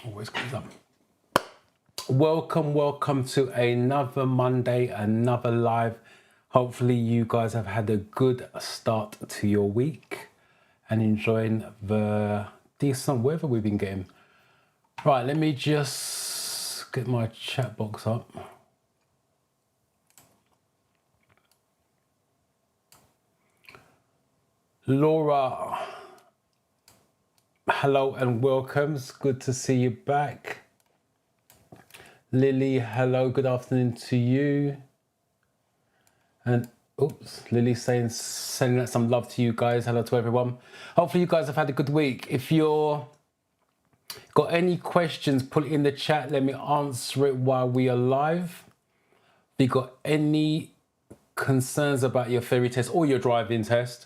Always comes up. Welcome to another Monday, another live. Hopefully you guys have had a good start to your week and enjoying the decent weather we've been getting. Right, let me just get my chat box up. Laura, hello and welcome. It's good to see you back. Lily, hello, good afternoon to you. And oops, Lily's sending out some love to you guys. Hello to everyone. Hopefully you guys have had a good week. If you're got any questions, put it in the chat. Let me answer it while we are live. If you got any concerns about your theory test or your driving test,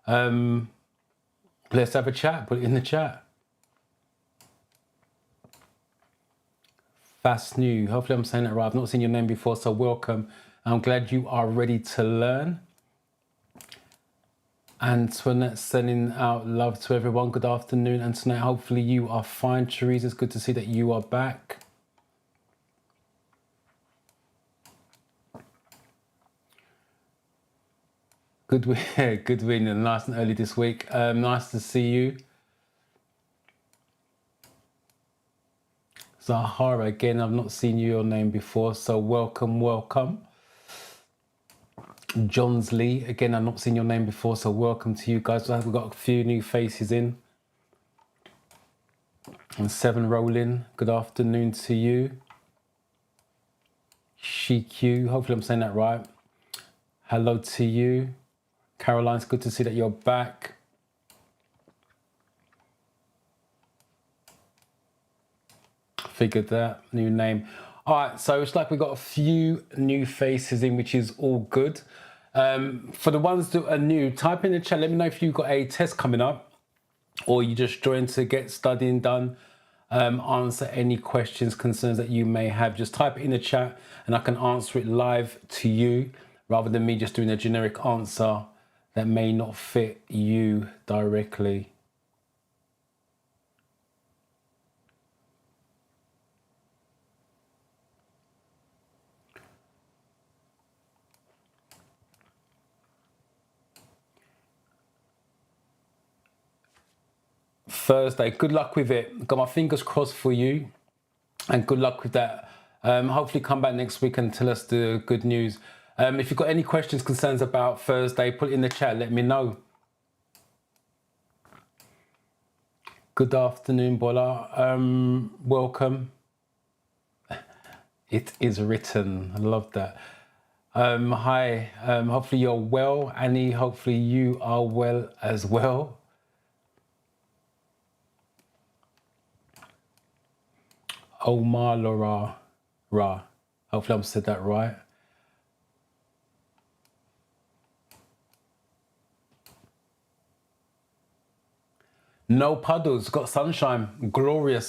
let's have a chat. Put it in the chat. Fast new. Hopefully I'm saying it right. I've not seen your name before, so welcome. I'm glad you are ready to learn. Antoinette sending out love to everyone. Good afternoon, Antoinette. Hopefully you are fine. Therese, it's good to see that you are back. Good win, nice and early this week. Nice to see you. Zahara, again, I've not seen your name before, so welcome. Johnsley, again, I've not seen your name before, so welcome to you guys. We've got a few new faces in. And 7 rolling, good afternoon to you. SheQ, hopefully I'm saying that right. Hello to you. Caroline, it's good to see that you're back. Figured that, new name. All right, so it's like we've got a few new faces in, which is all good. For the ones that are new, type in the chat, let me know if you've got a test coming up or you just joined to get studying done. Answer any questions, concerns that you may have. Just type it in the chat and I can answer it live to you rather than me just doing a generic answer that may not fit you directly. Thursday, good luck with it. Got my fingers crossed for you and good luck with that. Hopefully come back next week and tell us the good news. If you've got any questions, concerns about Thursday, put it in the chat, let me know. Good afternoon, Bola. Welcome. It is written, I love that. Hi, hopefully you're well. Annie, hopefully you are well as well. Omar Laura, hopefully I've said that right. No puddles, got sunshine, glorious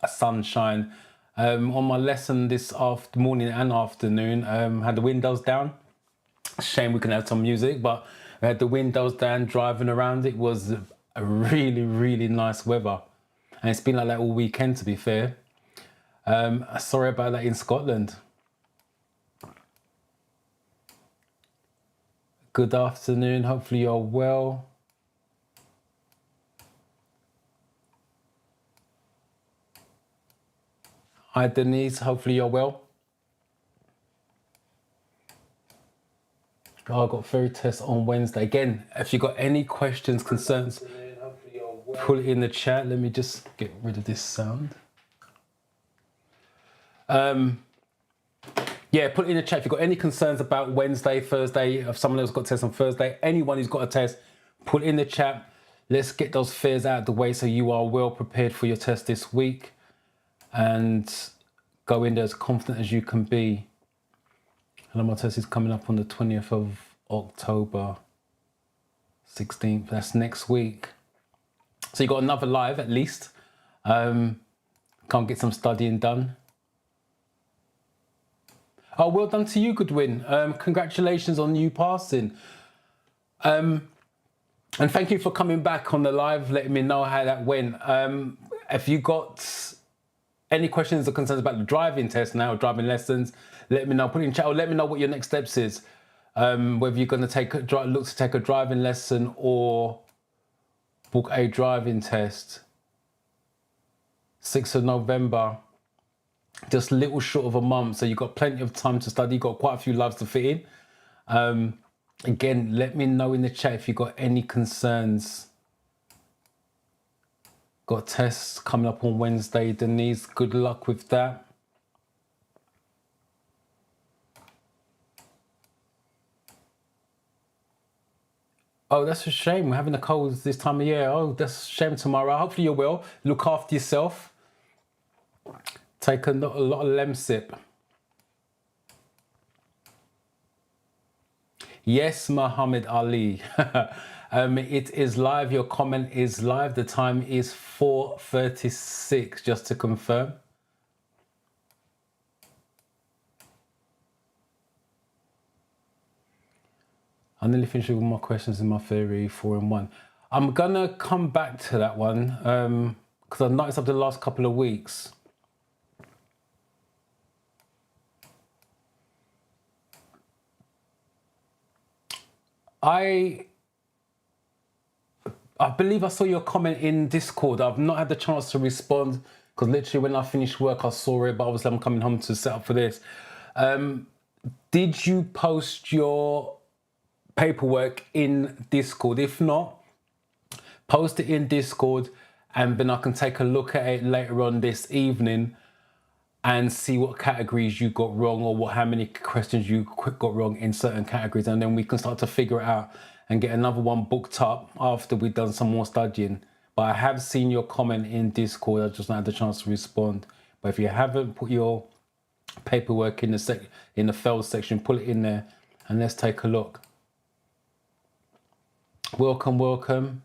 sunshine. On my lesson this morning and afternoon, had the windows down. Shame we couldn't have some music, but we had the windows down, driving around. It was a really nice weather. And it's been like that all weekend, to be fair. Sorry about that in Scotland. Good afternoon, hopefully you're well. Hi Denise, hopefully you're well. Oh, I've got theory test on Wednesday. Again, if you've got any questions, concerns, put it in the chat. Let me just get rid of this sound. Yeah, put it in the chat if you've got any concerns about Wednesday, Thursday, if someone else got a test on Thursday, anyone who's got a test, put it in the chat. Let's get those fears out of the way so you are well prepared for your test this week and go in there as confident as you can be. Hello, my test is coming up on the 20th of October, 16th, that's next week. So you got another live at least. Can't get some studying done. Oh, well done to you, Goodwin. Congratulations on you passing. And thank you for coming back on the live, letting me know how that went. Have you got Any questions or concerns about the driving test now, or driving lessons, let me know. Put it in chat, or let me know what your next steps is. Whether you're going to look to take a driving lesson or book a driving test. 6th of November, just a little short of a month, so you've got plenty of time to study. You've got quite a few lives to fit in. Again, let me know in the chat if you've got any concerns. Got tests coming up on Wednesday, Denise. Good luck with that. Oh, that's a shame. We're having a cold this time of year. Oh, that's a shame, Tamara. Hopefully you're well. Look after yourself. Take a lot of Lemsip. Yes, Muhammad Ali. It is live. Your comment is live. The time is 4:36, just to confirm. I nearly finished with all my questions in my theory 4-in-1. I'm gonna come back to that one because I've noticed over the last couple of weeks. I believe I saw your comment in Discord. I've not had the chance to respond because literally when I finished work, I saw it, but obviously I'm coming home to set up for this. Did you post your paperwork in Discord? If not, post it in Discord and then I can take a look at it later on this evening and see what categories you got wrong or how many questions you got wrong in certain categories, and then we can start to figure it out and get another one booked up after we've done some more studying. But I have seen your comment in Discord. I just not had the chance to respond. But if you haven't put your paperwork in the failed section, pull it in there and let's take a look. Welcome, welcome.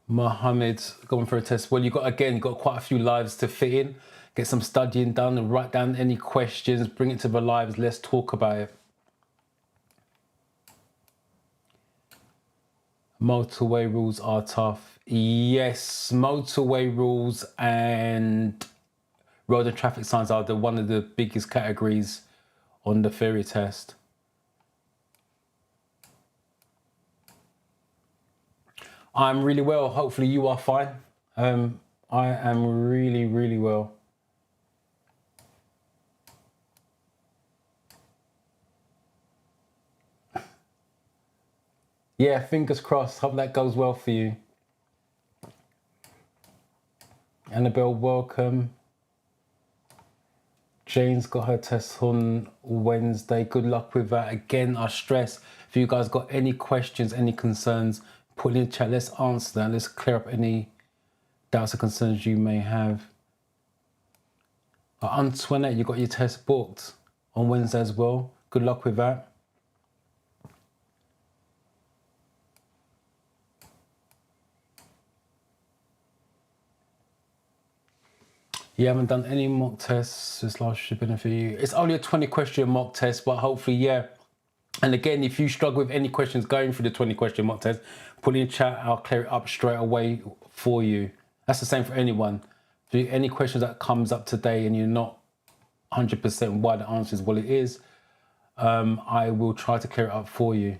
Mohammed going for a test. Well, you've got quite a few lives to fit in. Get some studying done and write down any questions, bring it to the lives. Let's talk about it. Motorway rules are tough. Yes, motorway rules and road and traffic signs are one of the biggest categories on the theory test. I'm really well. Hopefully you are fine. I am really, really well. Yeah, fingers crossed. Hope that goes well for you. Annabelle, welcome. Jane's got her test on Wednesday. Good luck with that. Again, I stress, if you guys got any questions, any concerns, put it in the chat. Let's answer that. Let's clear up any doubts or concerns you may have. Antoinette, you got your test booked on Wednesday as well. Good luck with that. You haven't done any mock tests this last shipping for you. It's only a 20-question mock test, but hopefully, yeah. And again, if you struggle with any questions going through the 20-question mock test, put in chat, I'll clear it up straight away for you. That's the same for anyone. If any questions that comes up today and you're not 100% why the answer is what it is, I will try to clear it up for you.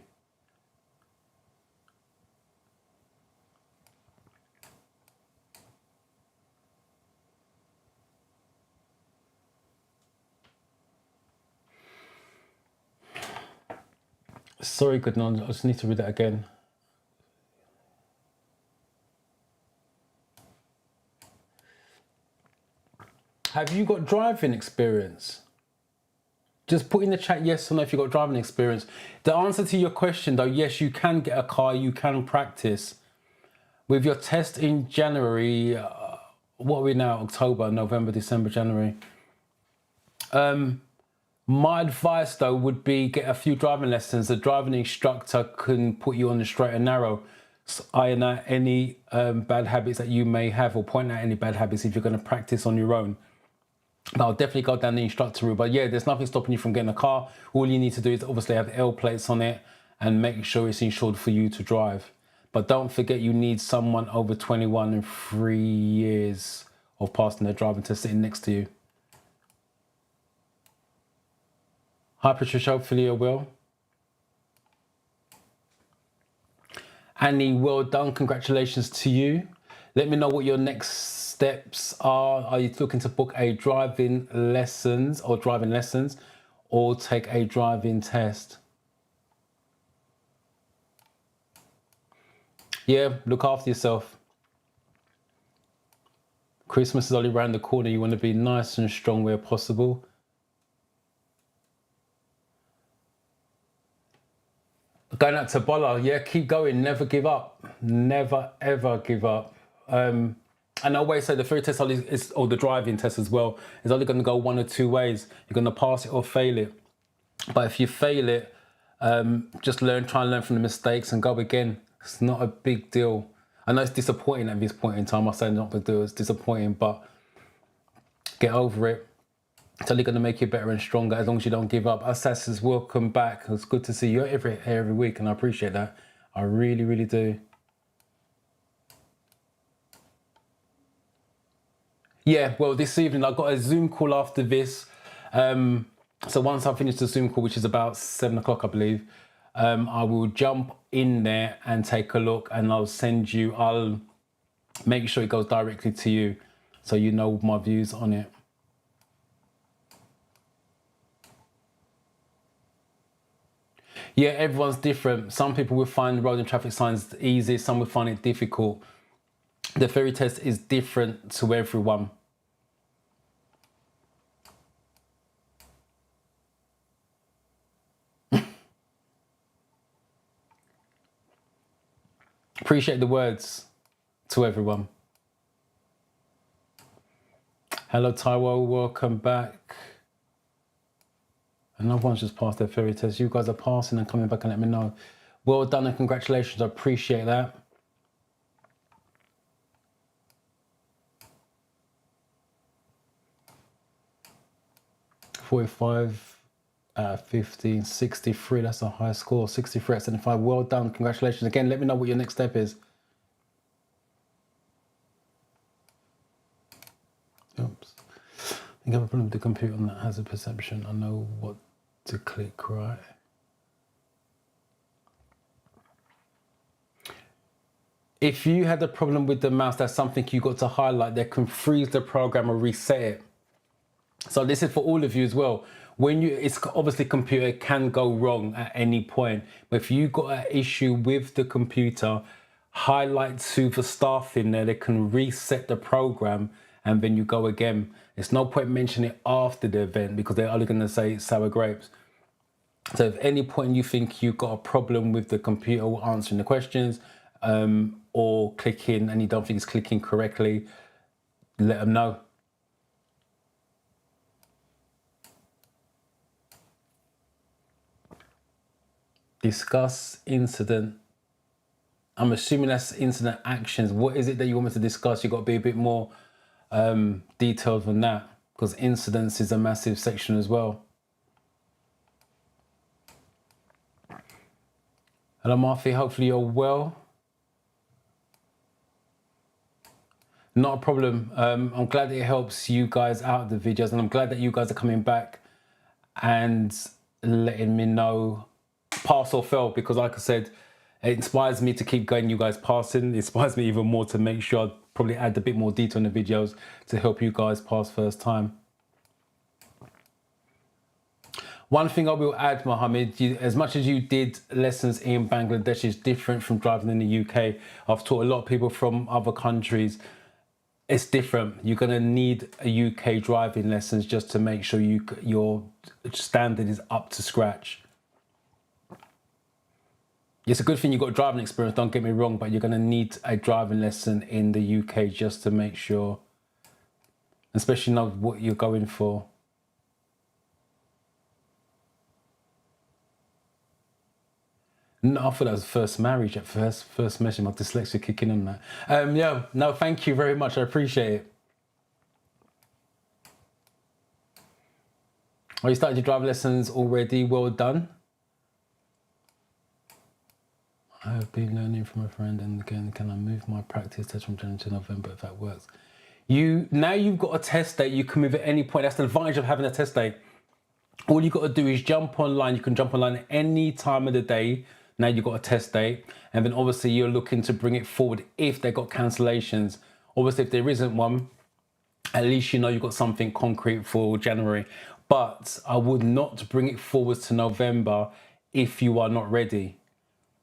Sorry, Goodnon, I just need to read that again. Have you got driving experience? Just put in the chat yes or no if you've got driving experience. The answer to your question though, yes, you can get a car, you can practice. With your test in January, what are we now? October, November, December, January. My advice though would be get a few driving lessons. The driving instructor can put you on the straight and narrow, iron out any bad habits that you may have or point out any bad habits if you're going to practice on your own. But I'll definitely go down the instructor route. But yeah, there's nothing stopping you from getting a car. All you need to do is obviously have L plates on it and make sure it's insured for you to drive. But don't forget, you need someone over 21 and 3 years of passing their driving test sitting next to you. Hi, Patricia. Hopefully you're well. Annie, well done. Congratulations to you. Let me know what your next steps are. Are you looking to book a driving lessons or take a driving test? Yeah, look after yourself. Christmas is only around the corner. You want to be nice and strong where possible. Going out to Bola, yeah, keep going, never give up. Never, ever give up. And I always say the theory test or the driving test as well, is only going to go one or two ways. You're going to pass it or fail it. But if you fail it, just try and learn from the mistakes and go again. It's not a big deal. I know it's disappointing at this point in time. I say not a big deal, it's disappointing, but get over it. It's only going to make you better and stronger as long as you don't give up. Assassin's, welcome back. It's good to see you every week, and I appreciate that. I really, really do. Yeah, well, this evening I've got a Zoom call after this. So once I finish the Zoom call, which is about 7 o'clock, I believe, I will jump in there and take a look, and I'll make sure it goes directly to you so you know my views on it. Yeah, everyone's different. Some people will find road and traffic signs easy, some will find it difficult. The theory test is different to everyone. Appreciate the words to everyone. Hello, Taiwo, welcome back. Another one's just passed their theory test. You guys are passing and coming back and let me know. Well done and congratulations. I appreciate that. .45 15, 63. That's a high score. 63 out of 75. Well done. Congratulations again. Let me know what your next step is. Oops. I think I have a problem with the computer on that hazard perception. I know what to click, right? If you had a problem with the mouse, that's something you got to highlight. They can freeze the program or reset it. So this is for all of you as well. It's obviously computer can go wrong at any point. But if you got an issue with the computer, highlight to the staff in there. They can reset the program and then you go again. It's no point mentioning it after the event because they're only going to say sour grapes. So if any point you think you've got a problem with the computer or answering the questions or clicking and you don't think it's clicking correctly, let them know. Discuss incident. I'm assuming that's incident actions. What is it that you want me to discuss? You've got to be a bit more detailed than that because incidents is a massive section as well. Hello, Marthy. Hopefully you're well. Not a problem. I'm glad that it helps you guys out of the videos, and I'm glad that you guys are coming back and letting me know pass or fail, because like I said, it inspires me to keep going. You guys passing, it inspires me even more to make sure I probably add a bit more detail in the videos to help you guys pass first time. One thing I will add, Mohammed, as much as you did lessons in Bangladesh is different from driving in the UK. I've taught a lot of people from other countries. It's different. You're going to need a UK driving lessons just to make sure your standard is up to scratch. It's a good thing you've got driving experience, don't get me wrong, but you're going to need a driving lesson in the UK just to make sure, especially know what you're going for. No, I thought that was first marriage at first message. My dyslexia kicking on that. Yeah, no, thank you very much. I appreciate it. Oh, you started your driving lessons already. Well done. I've been learning from a friend, and again, can I move my practice test from January to November if that works? Now you've got a test date, you can move at any point. That's the advantage of having a test date. All you got to do is jump online. You can jump online at any time of the day. Now you've got a test date, and then obviously you're looking to bring it forward if they got cancellations. Obviously, if there isn't one, at least you know you've got something concrete for January. But I would not bring it forward to November if you are not ready,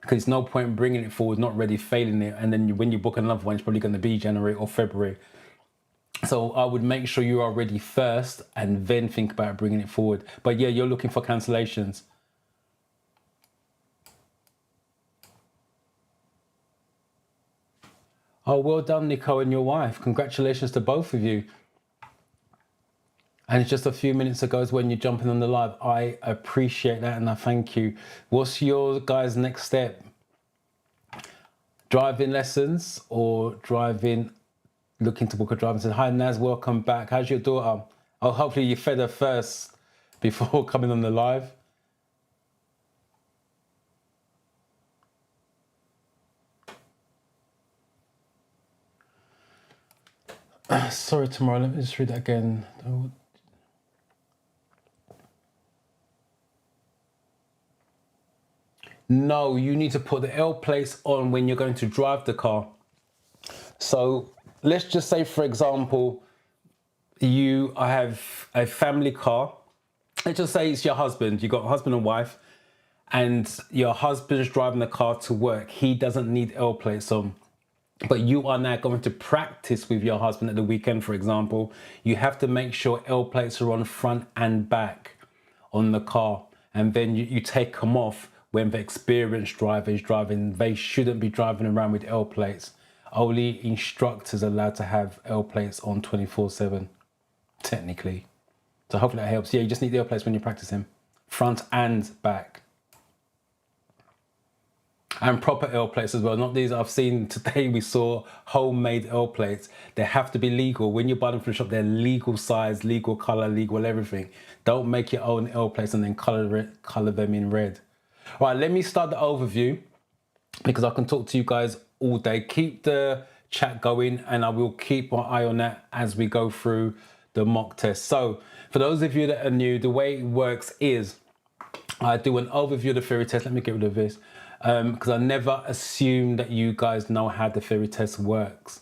because there's no point bringing it forward, not ready, failing it, and then when you book another one, it's probably going to be January or February. So I would make sure you are ready first and then think about bringing it forward. But yeah, you're looking for cancellations. Oh, well done, Nico and your wife. Congratulations to both of you. And it's just a few minutes ago is when you're jumping on the live. I appreciate that and I thank you. What's your guys' next step? Driving lessons or looking to book a driver? Said, hi Naz, welcome back. How's your daughter? Oh, hopefully you fed her first before coming on the live. Sorry, tomorrow. Let me just read that again. No, you need to put the L plates on when you're going to drive the car. So let's just say, for example, you have a family car. Let's just say it's your husband. You've got a husband and wife, and your husband's driving the car to work. He doesn't need L plates on. But you are now going to practice with your husband at the weekend, for example. You have to make sure L plates are on front and back on the car. And then you take them off when the experienced driver is driving. They shouldn't be driving around with L plates. Only instructors are allowed to have L plates on 24/7, technically. So hopefully that helps. Yeah, you just need the L plates when you're practicing, front and back. And proper L plates as well, not these I've seen today. We saw homemade L plates. They have to be legal. When you buy them from the shop, they're legal size, legal color, legal everything. Don't make your own L plates and then color them in red. All right, let me start the overview because I can talk to you guys all day. Keep the chat going and I will keep my eye on that as we go through the mock test. So for those of you that are new, the way it works is I do an overview of the theory test. Let me get rid of this. Because I never assume that you guys know how the theory test works.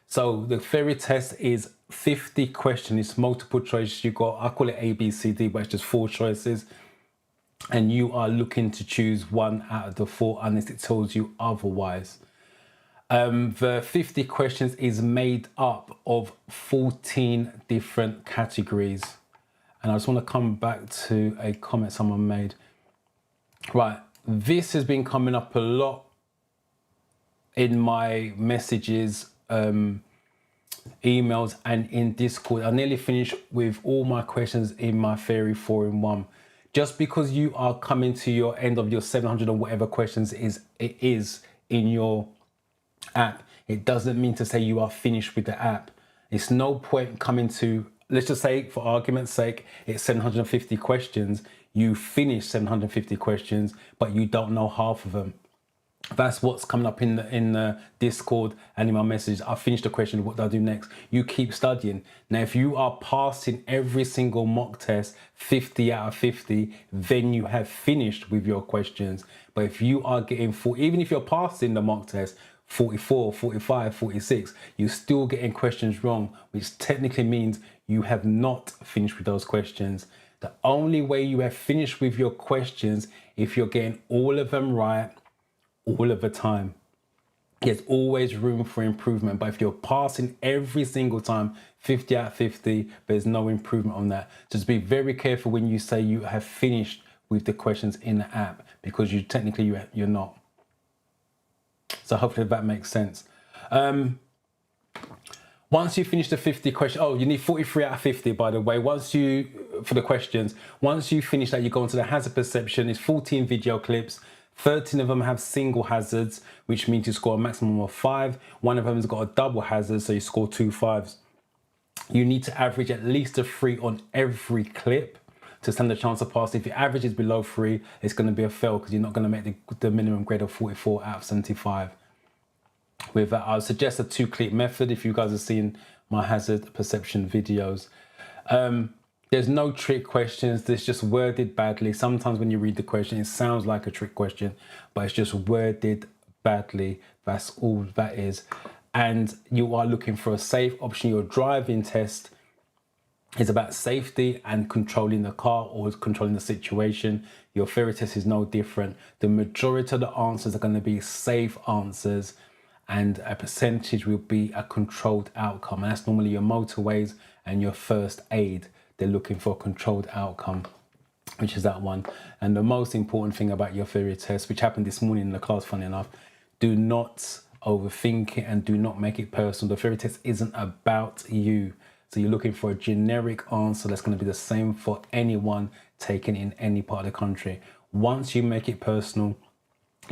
So the theory test is 50 questions. It's multiple choice. You got, I call it A, B, C, D, but it's just 4 choices. And you are looking to choose one out of the 4 unless it tells you otherwise. The 50 questions is made up of 14 different categories. And I just want to come back to a comment someone made. Right. This has been coming up a lot in my messages, emails and in Discord. I nearly finished with all my questions in my Theory 4-in-1. Just because you are coming to your end of your 700 or whatever questions it is in your app, it doesn't mean to say you are finished with the app. It's no point coming to, let's just say for argument's sake, it's 750 questions. You finish 750 questions, but you don't know half of them. That's what's coming up in the Discord and in my message. I finished the question, what do I do next? You keep studying. Now, if you are passing every single mock test, 50 out of 50, then you have finished with your questions. But if you are getting 40, even if you're passing the mock test, 44, 45, 46, you're still getting questions wrong, which technically means you have not finished with those questions. The only way you have finished with your questions if you're getting all of them right all of the time. There's always room for improvement, but if you're passing every single time 50 out of 50, there's no improvement on that. Just be very careful when you say you have finished with the questions in the app, because you're not. So hopefully that makes sense. Once you finish the 50 questions, oh, you need 43 out of 50, by the way. For the questions, once you finish that, you go into the hazard perception. It's 14 video clips. 13 of them have single hazards, which means you score a maximum of 5. One of them has got a double hazard, so you score 2 5s. You need to average at least a 3 on every clip to stand a chance of passing. If your average is below 3, it's going to be a fail because you're not going to make the minimum grade of 44 out of 75. With that, I would suggest a 2-click method if you guys have seen my hazard perception videos. There's no trick questions. There's just worded badly. Sometimes when you read the question, it sounds like a trick question, but it's just worded badly. That's all that is. And you are looking for a safe option. Your driving test is about safety and controlling the car or controlling the situation. Your theory test is no different. The majority of the answers are going to be safe answers, and a percentage will be a controlled outcome. And that's normally your motorways and your first aid. They're looking for a controlled outcome, which is that one. And the most important thing about your theory test, which happened this morning in the class, funny enough, do not overthink it and do not make it personal. The theory test isn't about you. So you're looking for a generic answer that's going to be the same for anyone taken in any part of the country. Once you make it personal,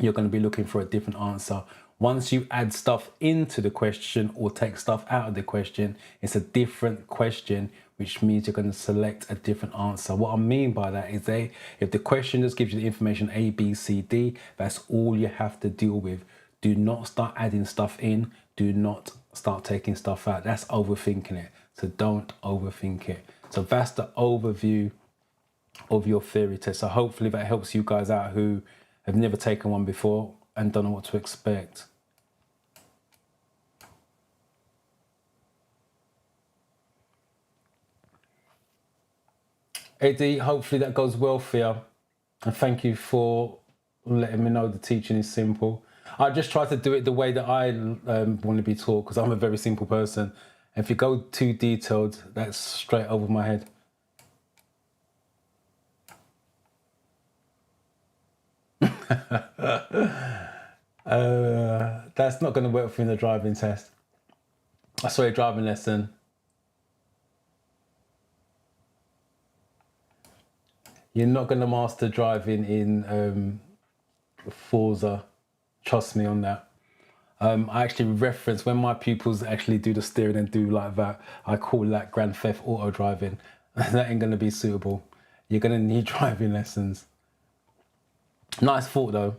you're going to be looking for a different answer. Once you add stuff into the question or take stuff out of the question, it's a different question, which means you're going to select a different answer. What I mean by that is if the question just gives you the information A, B, C, D, that's all you have to deal with. Do not start adding stuff in. Do not start taking stuff out. That's overthinking it. So don't overthink it. So that's the overview of your theory test. So hopefully that helps you guys out who have never taken one before and don't know what to expect. Eddie, hopefully that goes well for you. And thank you for letting me know the teaching is simple. I just try to do it the way that I want to be taught, because I'm a very simple person. If you go too detailed, that's straight over my head. That's not going to work for you in the driving test. Sorry, driving lesson. You're not going to master driving in Forza. Trust me on that. I actually reference when my pupils actually do the steering and do like that, I call that Grand Theft Auto driving. That ain't going to be suitable. You're going to need driving lessons. Nice thought though.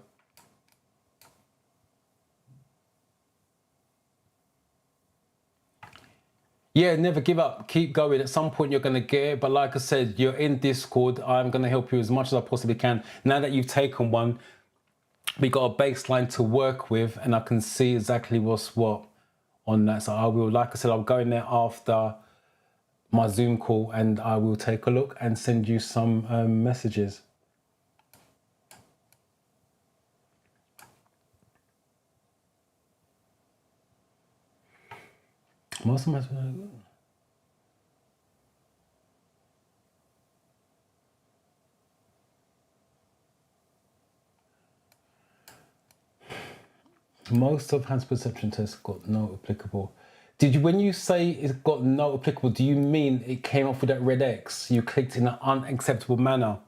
Yeah, never give up. Keep going. At some point, you're going to get it. But like I said, you're in Discord. I'm going to help you as much as I possibly can. Now that you've taken one, we got a baseline to work with, and I can see exactly what's what on that. So I will, like I said, I'll go in there after my Zoom call and I will take a look and send you some messages. Most of my most of hazard perception tests got no applicable. Did you, when you say it's got no applicable, do you mean it came off with that red X? You clicked in an unacceptable manner.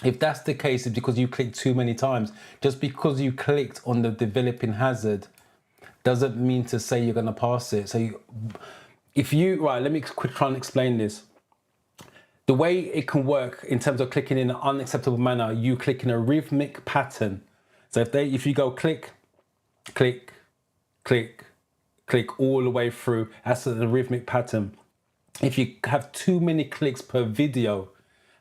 If that's the case, it's because you clicked too many times. Just because you clicked on the developing hazard doesn't mean to say you're going to pass it. So right, let me try and explain this. The way it can work in terms of clicking in an unacceptable manner, you click in a rhythmic pattern. So if you go click, click, click, click all the way through, that's the rhythmic pattern. If you have too many clicks per video,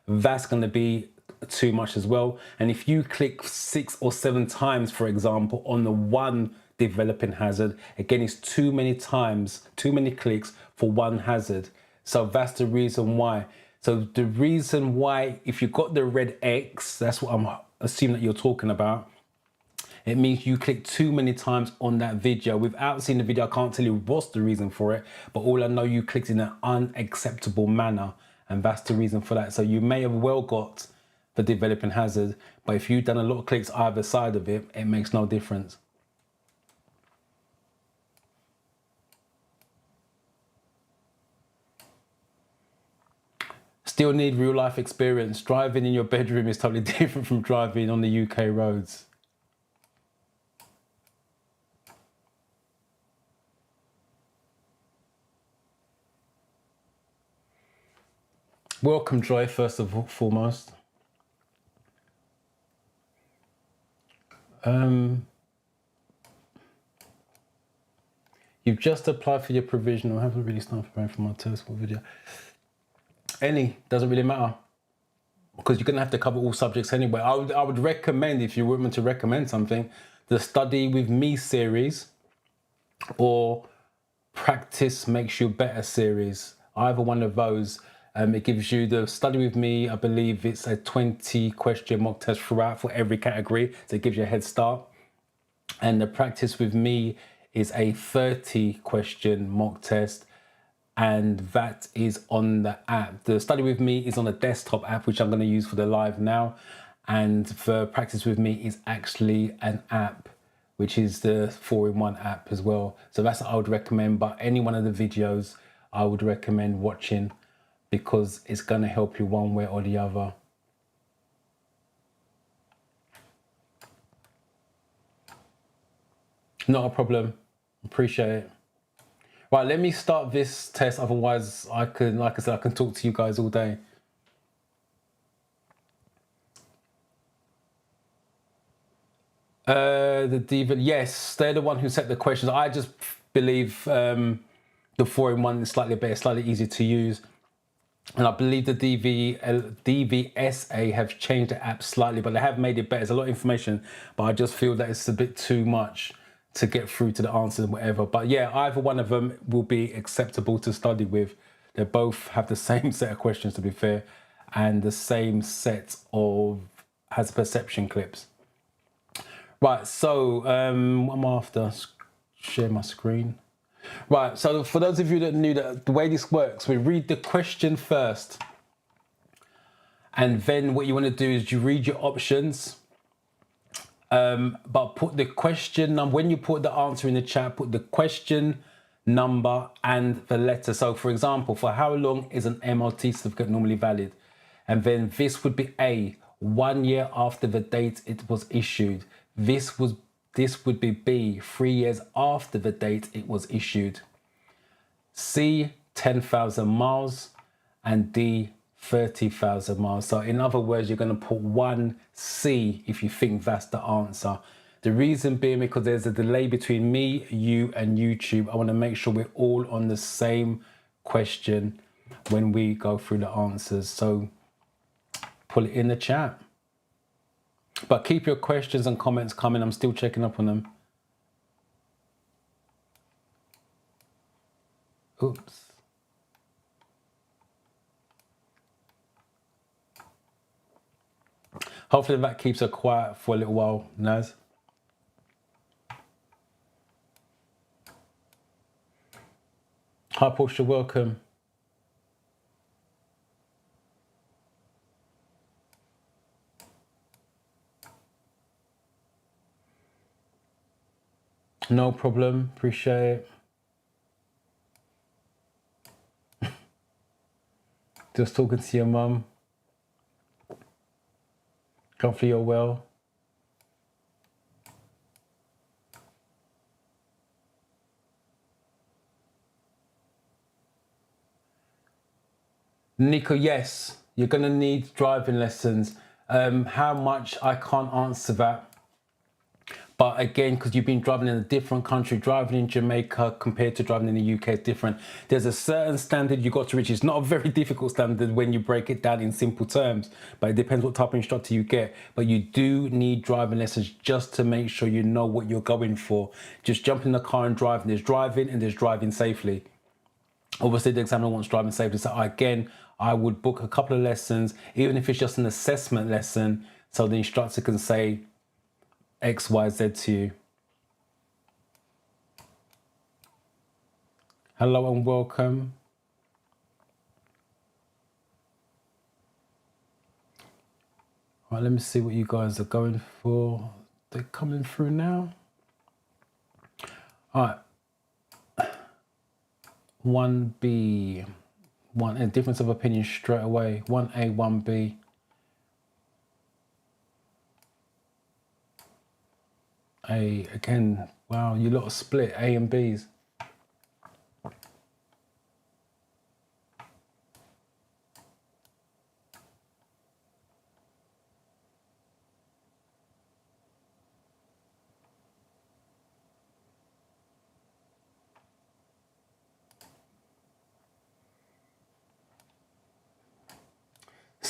that's going to be too much as well. And if you click 6 or 7 times, for example, on the one developing hazard, again, it's too many times, too many clicks for one hazard. So that's the reason why. So the reason why, if you got the red X, that's what I'm assuming that you're talking about, it means you click too many times on that video. Without seeing the video, I can't tell you what's the reason for it, but all I know, you clicked in an unacceptable manner, and that's the reason for that. So you may have well got the developing hazard, but if you've done a lot of clicks either side of it, it makes no difference. Still need real life experience. Driving in your bedroom is totally different from driving on the UK roads. Welcome, Joy, first of foremost. You've just applied for your provisional. I haven't really started preparing for my test video. Any, doesn't really matter. Because you're going to have to cover all subjects anyway. I would recommend, if you were me to recommend something, the Study With Me series or Practice Makes You Better series. Either one of those. It gives you the Study With Me, I believe it's a 20 question mock test throughout for every category. So it gives you a head start. And the Practice With Me is a 30 question mock test. And that is on the app. The Study With Me is on a desktop app, which I'm going to use for the live now. And the Practice With Me is actually an app, which is the 4-in-1 app as well. So that's what I would recommend. But any one of the videos I would recommend watching because it's going to help you one way or the other. Not a problem. Appreciate it. Right, let me start this test. Otherwise, I can, like I said, I can talk to you guys all day. The diva, yes, they're the one who set the questions. I just believe the 4-in-1 is slightly better, slightly easier to use. And I believe the DVSA have changed the app slightly, but they have made it better. There's a lot of information, but I just feel that it's a bit too much to get through to the answers and whatever. But yeah, either one of them will be acceptable to study with. They both have the same set of questions, to be fair, and the same set of has perception clips. Right, so what I'm after, share my screen. Right, so for those of you that knew that the way this works, we read the question first. And then what you want to do is you read your options. But put the question number, when you put the answer in the chat, put the question number and the letter. So for example, for how long is an MLT certificate normally valid? And then this would be A, 1 year after the date it was issued. This would be B, 3 years after the date it was issued. C, 10,000 miles, and D, 30,000 miles. So in other words, you're going to put 1C if you think that's the answer. The reason being because there's a delay between me, you, and YouTube. I want to make sure we're all on the same question when we go through the answers. So put it in the chat. But keep your questions and comments coming. I'm still checking up on them. Oops. Hopefully that keeps her quiet for a little while, Naz. Hi, Portia, welcome. No problem, appreciate it. Just talking to your mum. Hopefully you're well. Nico, yes, you're going to need driving lessons. How much, I can't answer that. But again, because you've been driving in a different country, driving in Jamaica compared to driving in the UK is different. There's a certain standard you got to reach. It's not a very difficult standard when you break it down in simple terms, but it depends what type of instructor you get. But you do need driving lessons just to make sure you know what you're going for. Just jump in the car and drive. There's driving and there's driving safely. Obviously, the examiner wants driving safely. So again, I would book a couple of lessons, even if it's just an assessment lesson, so the instructor can say X, Y, Z to you. Hello and welcome. All right, let me see what you guys are going for. They're coming through now. All right. 1B. A difference of opinion straight away. 1A, 1B. A, again, wow, you lot are split, A and B's.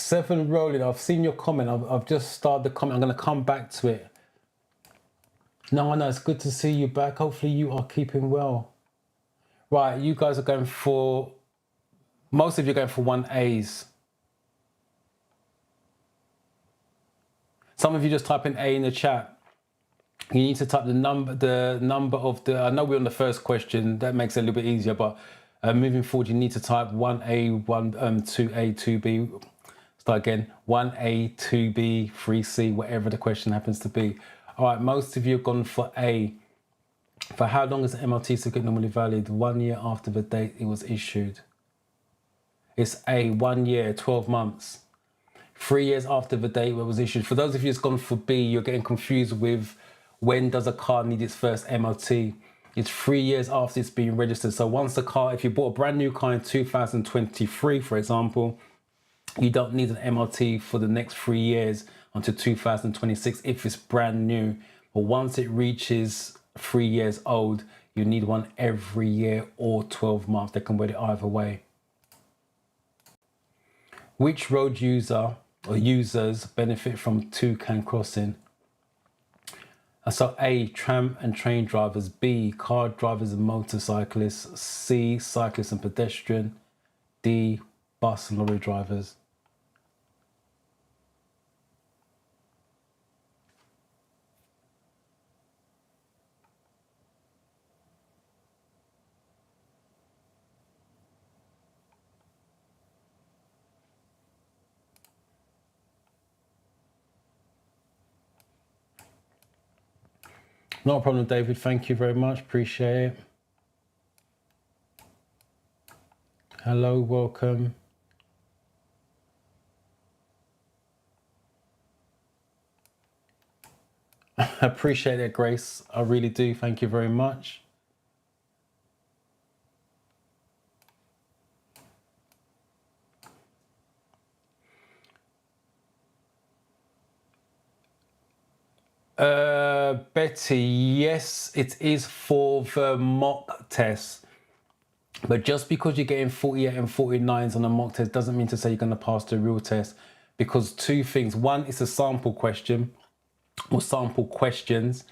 7 rolling. I've seen your comment. I've just started the comment. I'm going to come back to it. No, I know. It's good to see you back. Hopefully you are keeping well. Right, you guys are going for... Most of you are going for 1As. Some of you just type in A in the chat. You need to type the number of the... I know we're on the first question. That makes it a little bit easier, but moving forward, you need to type 1A, 2A, 2B. Start again. 1A, 2B, 3C, whatever the question happens to be. All right, most of you have gone for A. For how long is the MLT certificate normally valid? 1 year after the date it was issued. It's A, 1 year, 12 months. 3 years after the date it was issued. For those of you who's gone for B, you're getting confused with when does a car need its first MLT. It's 3 years after it's been registered. So once the car, if you bought a brand new car in 2023, for example, you don't need an MLT for the next 3 years until 2026 if it's brand new. But once it reaches 3 years old, you need one every year or 12 months. They can wait it either way. Which road user or users benefit from two-can crossing? So A, tram and train drivers. B, car drivers and motorcyclists. C, cyclists and pedestrian. D, bus and lorry drivers. No problem, David. Thank you very much. Appreciate it. Hello, welcome. I appreciate it, Grace. I really do. Thank you very much. Betty, yes, it is for the mock test. But just because you're getting 48 and 49s on a mock test doesn't mean to say you're going to pass the real test. Because two things. One, it's a sample question or sample questions.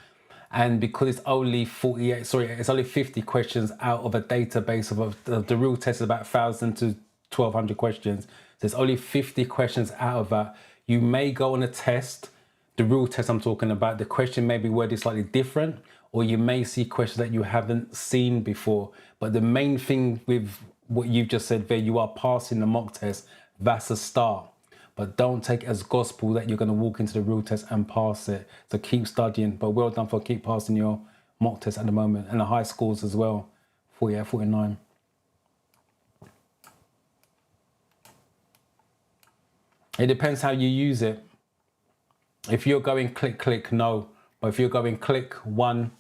And because it's only it's only 50 questions out of a database of the real test is about 1,000 to 1,200 questions. So it's only 50 questions out of that. You may go on a test, the real test I'm talking about, the question may be worded slightly different, or you may see questions that you haven't seen before. But the main thing with what you've just said there, you are passing the mock test, that's a start. But don't take it as gospel that you're going to walk into the real test and pass it. So keep studying. But well done for keep passing your mock test at the moment. And the high scores as well. 48, 49. It depends how you use it. If you're going click, click, no. But if you're going click 1,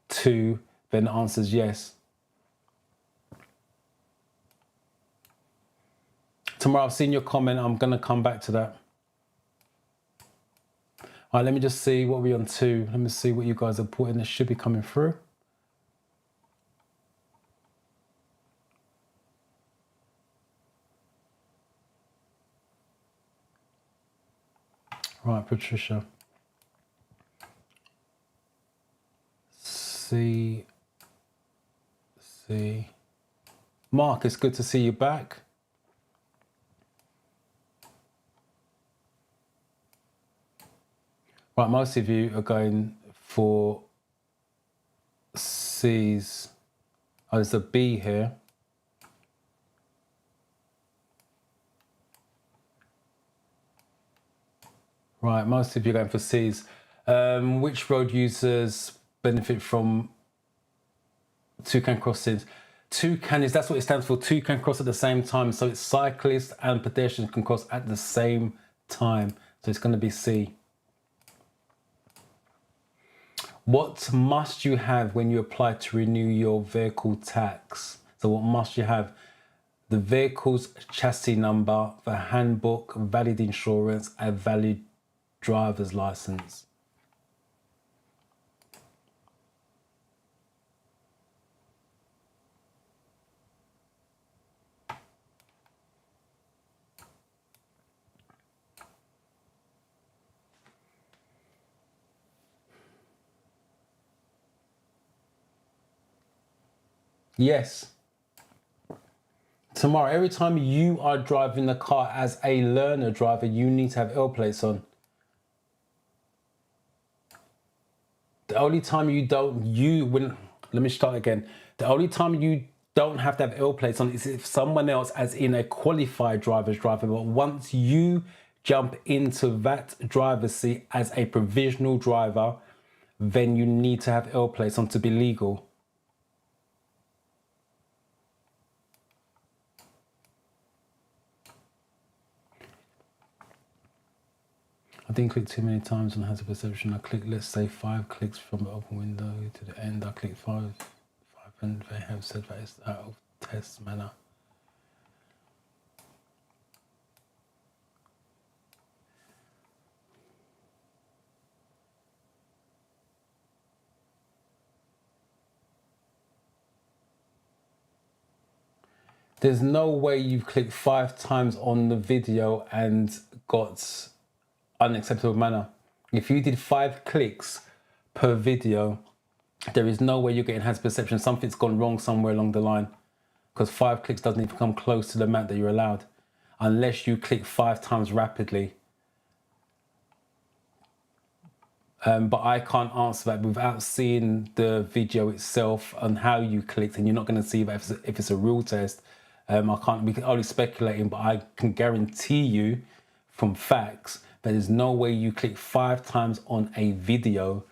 2, then the answer is yes. Tomorrow, I've seen your comment. I'm going to come back to that. All right, let me just see what we're on to. Let me see what you guys are putting. This should be coming through. Right, Patricia. See. Mark, it's good to see you back. Right, most of you are going for C's. Oh, there's a B here. Right, most of you are going for C's. Which road users benefit from two-can crossings? Two-can that's what it stands for. Two can cross at the same time. So it's cyclists and pedestrians can cross at the same time. So it's going to be C. What must you have when you apply to renew your vehicle tax? So what must you have? The vehicle's chassis number, the handbook, valid insurance, a valid driver's license. Yes. Tomorrow, every time you are driving the car as a learner driver, you need to have L plates on. The only time you don't, let me start again. The only time you don't have to have L plates on is if someone else, as in a qualified driver's driving. But once you jump into that driver's seat as a provisional driver, then you need to have L plates on to be legal. I didn't click too many times on hazard perception. I clicked, let's say, 5 clicks from the open window to the end. I clicked 5, and they have said that it's out of test manner. There's no way you've clicked 5 times on the video and got unacceptable manner. If you did 5 clicks per video, there is no way you're getting hazard perception. Something's gone wrong somewhere along the line, because 5 clicks doesn't even come close to the amount that you're allowed, unless you click 5 times rapidly. But I can't answer that without seeing the video itself and how you clicked, and you're not going to see that if it's a real test. We can only speculating, but I can guarantee you from facts that there's no way you click 5 times on a video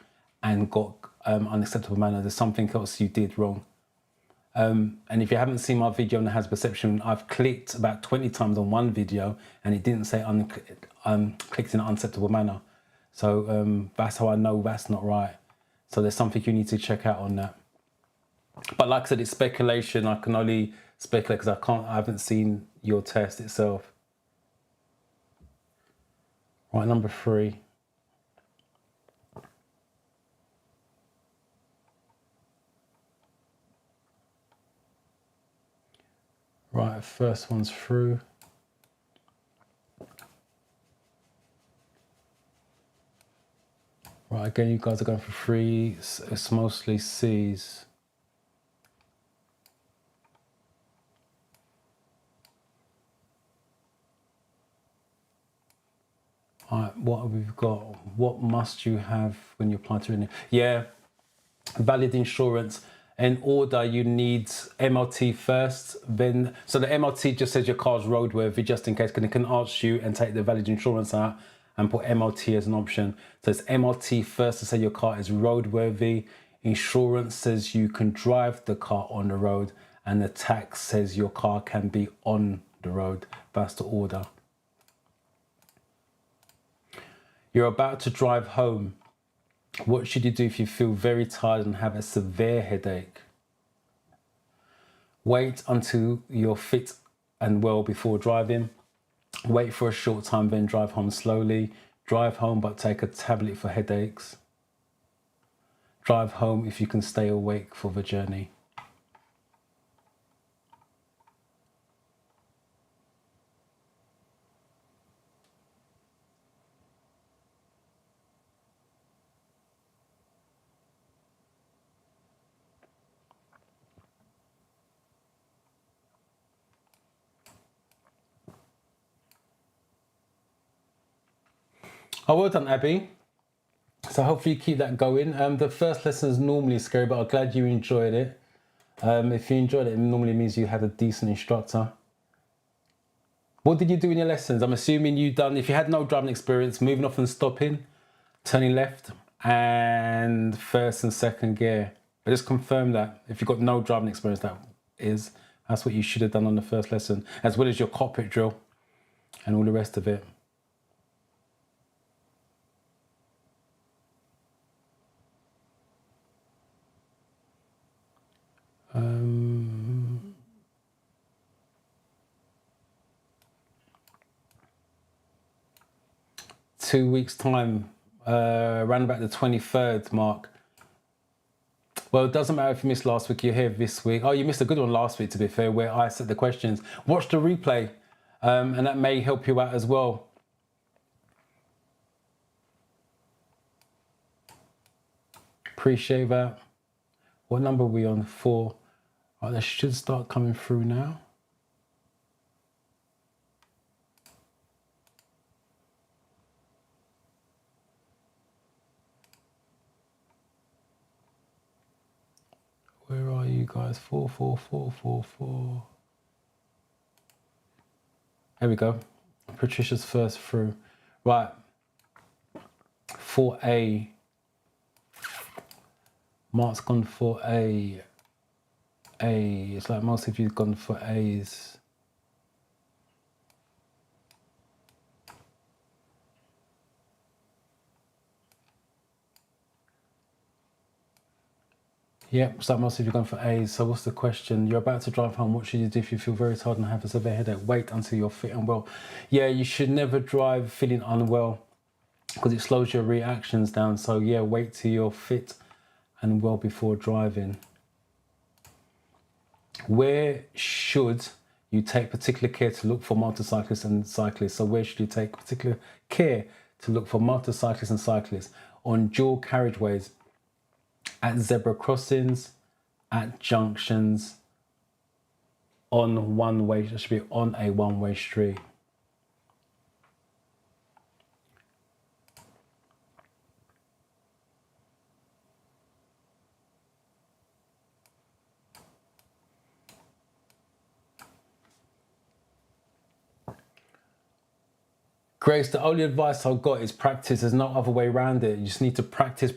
and got unacceptable manner. There's something else you did wrong. And if you haven't seen my video on the hazard perception, I've clicked about 20 times on one video and it didn't say clicked in an unacceptable manner. So that's how I know that's not right. So there's something you need to check out on that. But like I said, it's speculation. I can only speculate because I haven't seen your test itself. Right, number 3. Right, first one's through. Right, again, you guys are going for 3. It's mostly C's. All right, what have we got? What must you have when you apply to renew? Yeah, valid insurance. In order, you need MLT first. Then, so the MLT just says your car's roadworthy, just in case, because it can ask you and take the valid insurance out and put MLT as an option. So it's MLT first to say your car is roadworthy. Insurance says you can drive the car on the road, and the tax says your car can be on the road. That's the order. You're about to drive home. What should you do if you feel very tired and have a severe headache? Wait until you're fit and well before driving. Wait for a short time, then drive home slowly. Drive home, but take a tablet for headaches. Drive home if you can stay awake for the journey. Oh, well done, Abby. So hopefully you keep that going. The first lesson is normally scary, but I'm glad you enjoyed it. If you enjoyed it, it normally means you had a decent instructor. What did you do in your lessons? I'm assuming you done, if you had no driving experience, moving off and stopping, turning left, and first and second gear. But just confirm that if you've got no driving experience, that's what you should have done on the first lesson, as well as your cockpit drill and all the rest of it. 2 weeks time, around about the 23rd mark. Well, it doesn't matter if you missed last week, you're here this week. Oh, you missed a good one last week, to be fair, where I set the questions. Watch the replay, and that may help you out as well. Appreciate that. What number are we on? 4. Right, they should start coming through now. Where are you guys? 44444. There we go. Patricia's first through. Right. 4A. Mark's gone for A. It's like most of you've gone for A's. Yep, it's like most of you gone for A's. So what's the question? You're about to drive home. What should you do if you feel very tired and have a severe headache? Wait until you're fit and well. Yeah, you should never drive feeling unwell because it slows your reactions down. So yeah, wait till you're fit and well before driving. Where should you take particular care to look for motorcyclists and cyclists? So where should you take particular care to look for motorcyclists and cyclists? On dual carriageways, at zebra crossings, at junctions, on one-way, it should be on a one-way street. Grace, the only advice I've got is practice. There's no other way around it. You just need to practice.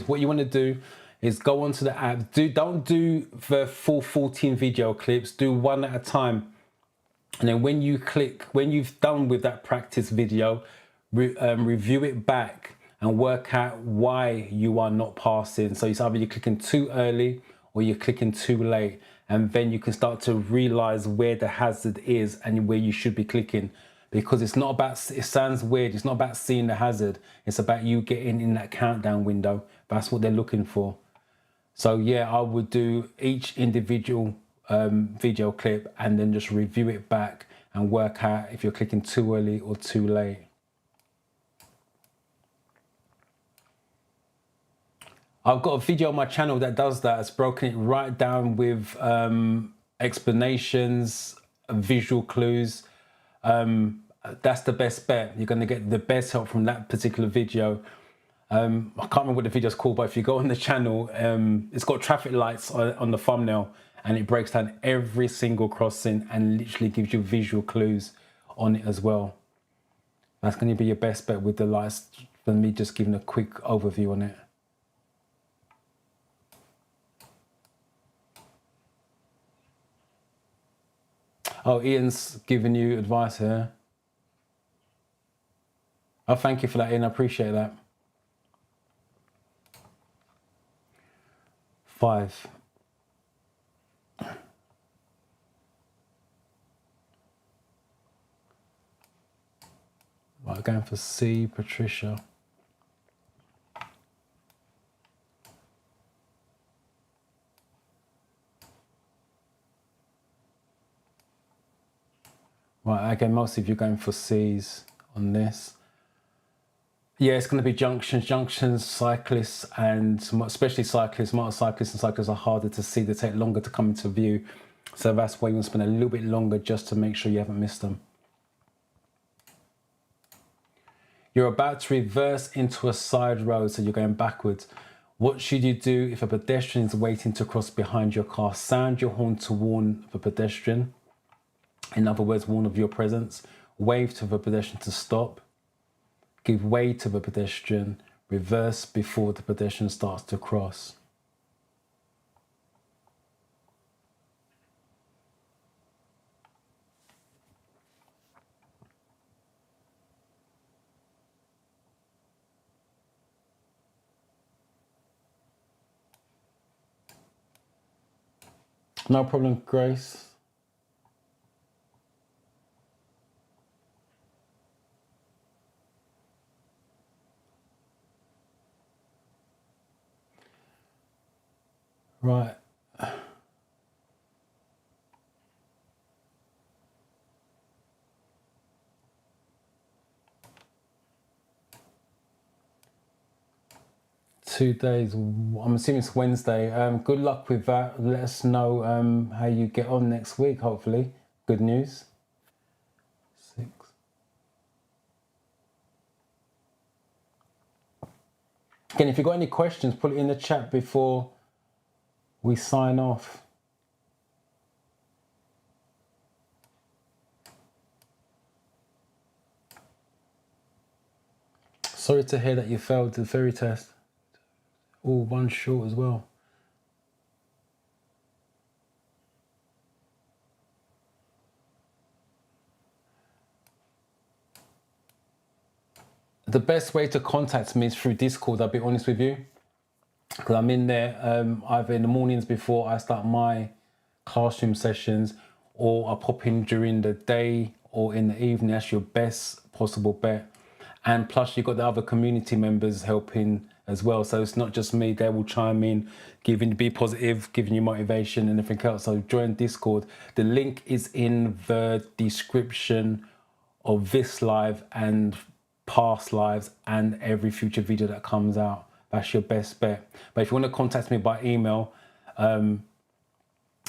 What you want to do is go onto the app. Don't do the full 14 video clips. Do one at a time. And then when you've done with that practice video, review it back and work out why you are not passing. So it's either you're clicking too early or you're clicking too late. And then you can start to realize where the hazard is and where you should be clicking. Because it's not about, it sounds weird, it's not about seeing the hazard. It's about you getting in that countdown window. That's what they're looking for. So yeah, I would do each individual video clip and then just review it back and work out if you're clicking too early or too late. I've got a video on my channel that does that. It's broken it right down with explanations, visual clues. That's the best bet. You're going to get the best help from that particular video. I can't remember what the video's called, but if you go on the channel, it's got traffic lights on the thumbnail and it breaks down every single crossing and literally gives you visual clues on it as well. That's going to be your best bet with the lights than me just giving a quick overview on it. Oh, Ian's giving you advice here. Oh, thank you for that, Ian. I appreciate that. 5. Right, going for C, Patricia. Right, again, most of you are going for C's on this. Yeah, it's going to be junctions, cyclists, and especially cyclists, motorcyclists and cyclists are harder to see. They take longer to come into view. So that's why you want to spend a little bit longer just to make sure you haven't missed them. You're about to reverse into a side road, so you're going backwards. What should you do if a pedestrian is waiting to cross behind your car? Sound your horn to warn the pedestrian. In other words, warn of your presence. Wave to the pedestrian to stop. Give way to the pedestrian. Reverse before the pedestrian starts to cross. No problem, Grace. Right. 2 days. I'm assuming it's Wednesday. Good luck with that. Let us know how you get on next week, hopefully. Good news. 6. Again, if you've got any questions, put it in the chat before we sign off. Sorry to hear that you failed the theory test. All one short as well. The best way to contact me is through Discord, I'll be honest with you. Because I'm in there either in the mornings before I start my classroom sessions, or I pop in during the day or in the evening. That's your best possible bet. And plus you've got the other community members helping as well. So it's not just me, they will chime in, be positive, giving you motivation and everything else. So join Discord. The link is in the description of this live and past lives and every future video that comes out. That's your best bet. But if you want to contact me by email,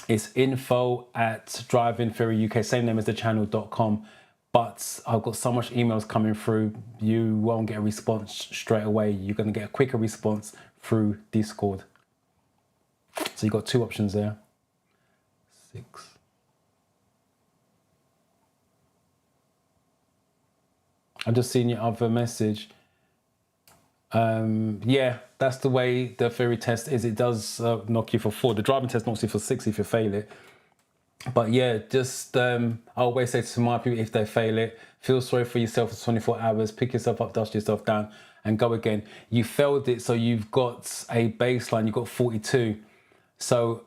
it's info@drivingtheoryuk, same name as the channel.com. But I've got so much emails coming through, you won't get a response straight away. You're going to get a quicker response through Discord. So you've got 2 options there. 6. I'm just seeing your other message. Yeah, that's the way the theory test is. It does knock you for 4. The driving test knocks you for 6 if you fail it. But yeah, just I always say to my people, if they fail it, feel sorry for yourself for 24 hours, pick yourself up, dust yourself down and go again. You failed it, so you've got a baseline, you've got 42. So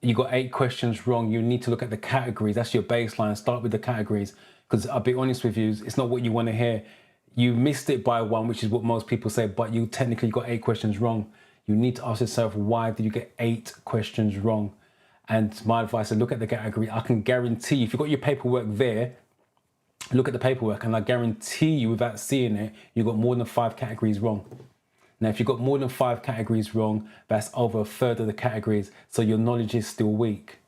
you got 8 questions wrong. You need to look at the categories. That's your baseline. Start with the categories, because I'll be honest with you, it's not what you want to hear. You missed it by 1, which is what most people say, but you technically got 8 questions wrong. You need to ask yourself, why did you get 8 questions wrong? And my advice is look at the category. I can guarantee you, if you've got your paperwork there, look at the paperwork, and I guarantee you without seeing it, you've got more than 5 categories wrong. Now, if you've got more than 5 categories wrong, that's over a third of the categories. So your knowledge is still weak.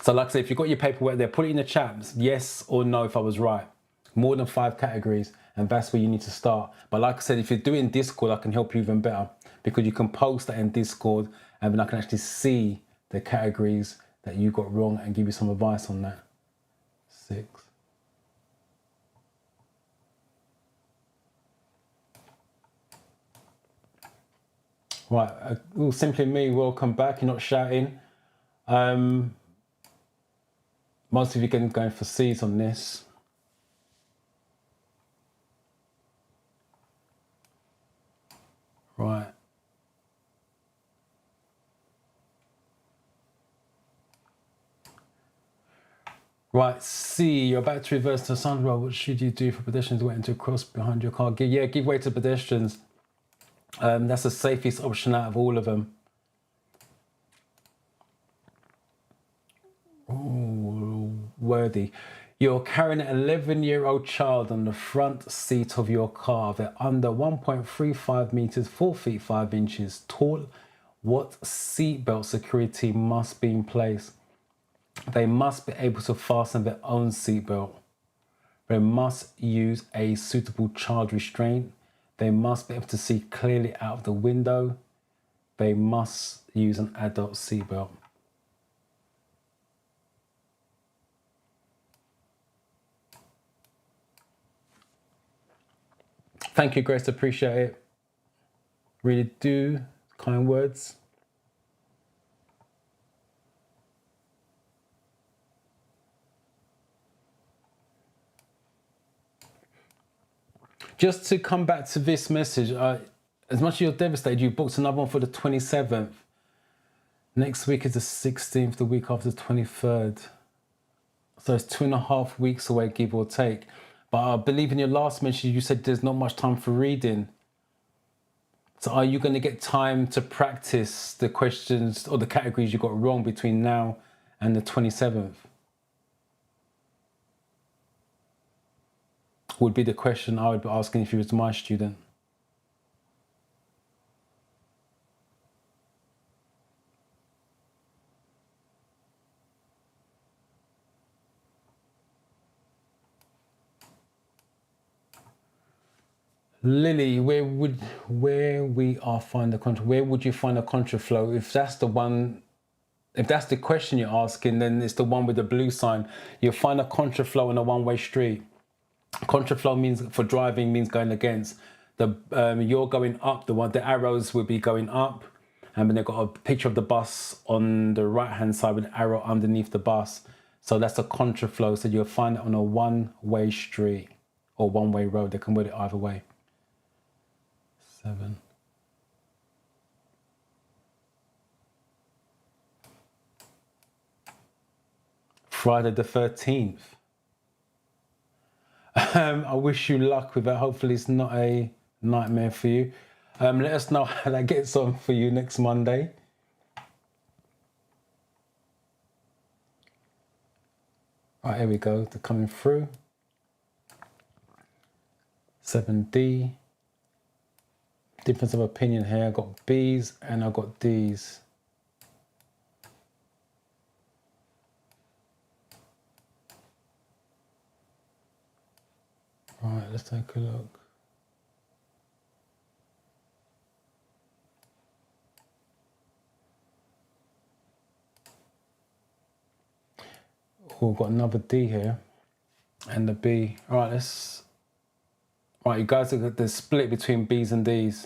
So like I said, if you've got your paperwork there, put it in the chat, yes or no if I was right. More than 5 categories, and that's where you need to start. But like I said, if you're doing Discord, I can help you even better, because you can post that in Discord and then I can actually see the categories that you got wrong and give you some advice on that. 6. Right, simply me, welcome back. You're not shouting. Most of you are going for C's on this. Right. Right, C, you're about to reverse to a sun road. What should you do for pedestrians waiting to cross behind your car? Give way to pedestrians. That's the safest option out of all of them. Oh, worthy. You're carrying an 11-year-old child on the front seat of your car. They're under 1.35 meters, 4 feet 5 inches tall. What seatbelt security must be in place? They must be able to fasten their own seatbelt. They must use a suitable child restraint. They must be able to see clearly out of the window. They must use an adult seatbelt. Thank you, Grace. Appreciate it. Really do. Kind words. Just to come back to this message, as much as you're devastated, you booked another one for the 27th. Next week is the 16th, the week after the 23rd. So it's 2.5 weeks away, give or take. But I believe in your last message, you said there's not much time for reading. So are you going to get time to practice the questions or the categories you got wrong between now and the 27th? Would be the question I would be asking if you was my student. Lily, where would you find a contraflow? If that's the one, if that's the question you're asking, then it's the one with the blue sign. You'll find a contraflow on a one-way street. Contraflow means for driving means going against. You're going up, the arrows will be going up, and then they've got a picture of the bus on the right-hand side with an arrow underneath the bus. So that's a contraflow. So you'll find it on a one-way street or one-way road. They can word it either way. 7. Friday the 13th. I wish you luck with that. Hopefully it's not a nightmare for you. Let us know how that gets on for you next Monday. Right, here we go. They're coming through. 7D. Difference of opinion here. I got B's and I got D's. Right, let's take a look. Oh, we've got another D here and the B. All right, right, you guys are the split between B's and D's.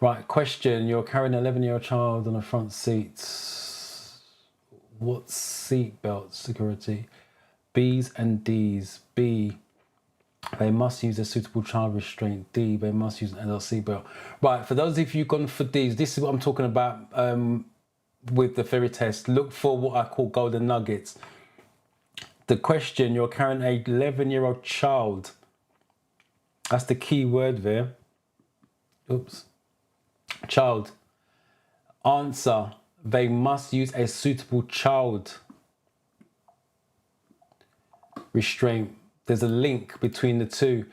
Right, question. You're carrying an 11-year-old child on the front seat. What seat belt security? B's and D's. B, they must use a suitable child restraint. D, they must use an adult seat belt. Right, for those of you gone for D's, this is what I'm talking about with the theory test. Look for what I call golden nuggets. The question, you're carrying an 11-year-old child. That's the key word there. Oops. Child. Answer, they must use a suitable child restraint. There's a link between the two.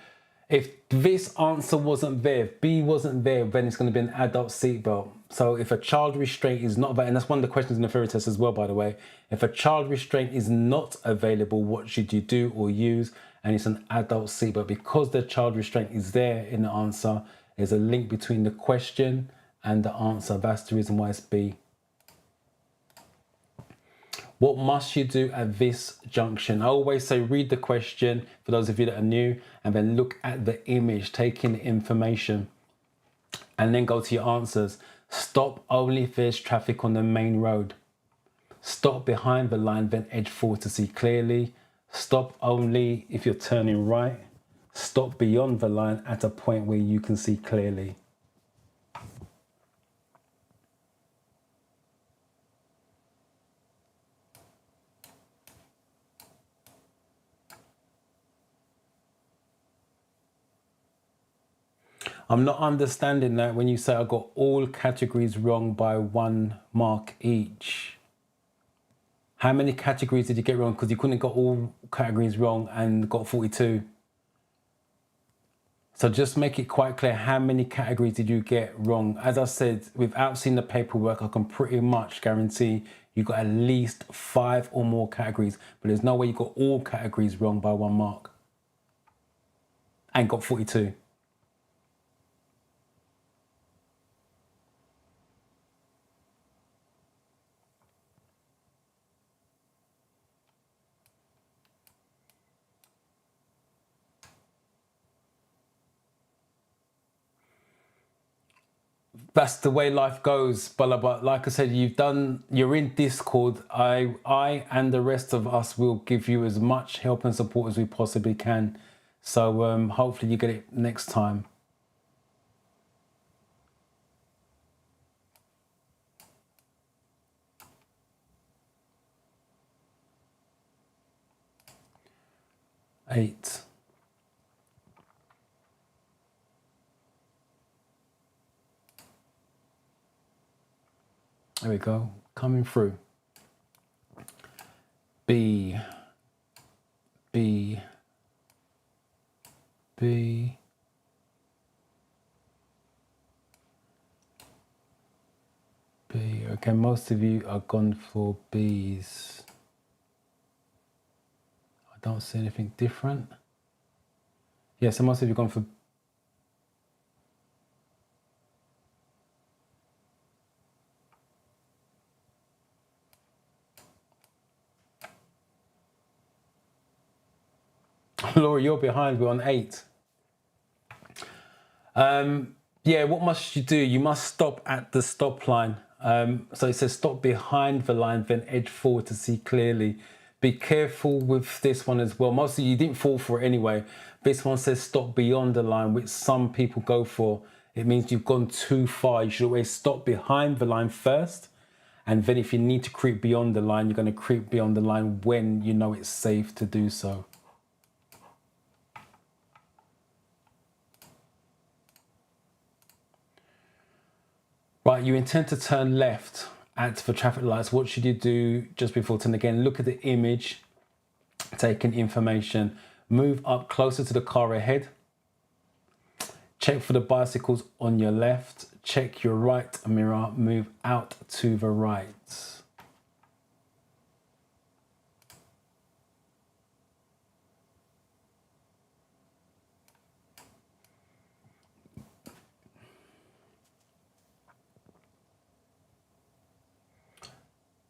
If this answer wasn't there, if B wasn't there, then it's going to be an adult seatbelt. So if a child restraint is not available, and that's one of the questions in the theory test as well, by the way. If a child restraint is not available, what should you do or use? And it's an adult seatbelt. Because the child restraint is there in the answer, there's a link between the question and the answer. That's the reason why it's B. What must you do at this junction? I always say read the question for those of you that are new, and then look at the image, take in the information, and then go to your answers. Stop only if there's traffic on the main road. Stop behind the line, then edge forward to see clearly. Stop only if you're turning right. Stop beyond the line at a point where you can see clearly. I'm not understanding that when you say I got all categories wrong by 1 mark each. How many categories did you get wrong? Because you couldn't have got all categories wrong and got 42. So just make it quite clear, how many categories did you get wrong? As I said, without seeing the paperwork, I can pretty much guarantee you got at least 5 or more categories, but there's no way you got all categories wrong by 1 mark and got 42. That's the way life goes, but like I said, you're in Discord. I and the rest of us will give you as much help and support as we possibly can. So hopefully you get it next time. Eight. There we go, coming through. B, B, B, B. Okay, most of you are gone for B's. I don't see anything different. Yes, I must have gone for... Laura, you're behind. We're on 8. Yeah, what must you do? You must stop at the stop line. So it says stop behind the line, then edge forward to see clearly. Be careful with this one as well. Mostly you didn't fall for it anyway. This one says stop beyond the line, which some people go for. It means you've gone too far. You should always stop behind the line first. And then if you need to creep beyond the line, you're going to creep beyond the line when you know it's safe to do so. Right, you intend to turn left at the traffic lights. What should you do just before turn? Again, look at the image, take in information, move up closer to the car ahead, check for the bicycles on your left, check your right mirror, move out to the right.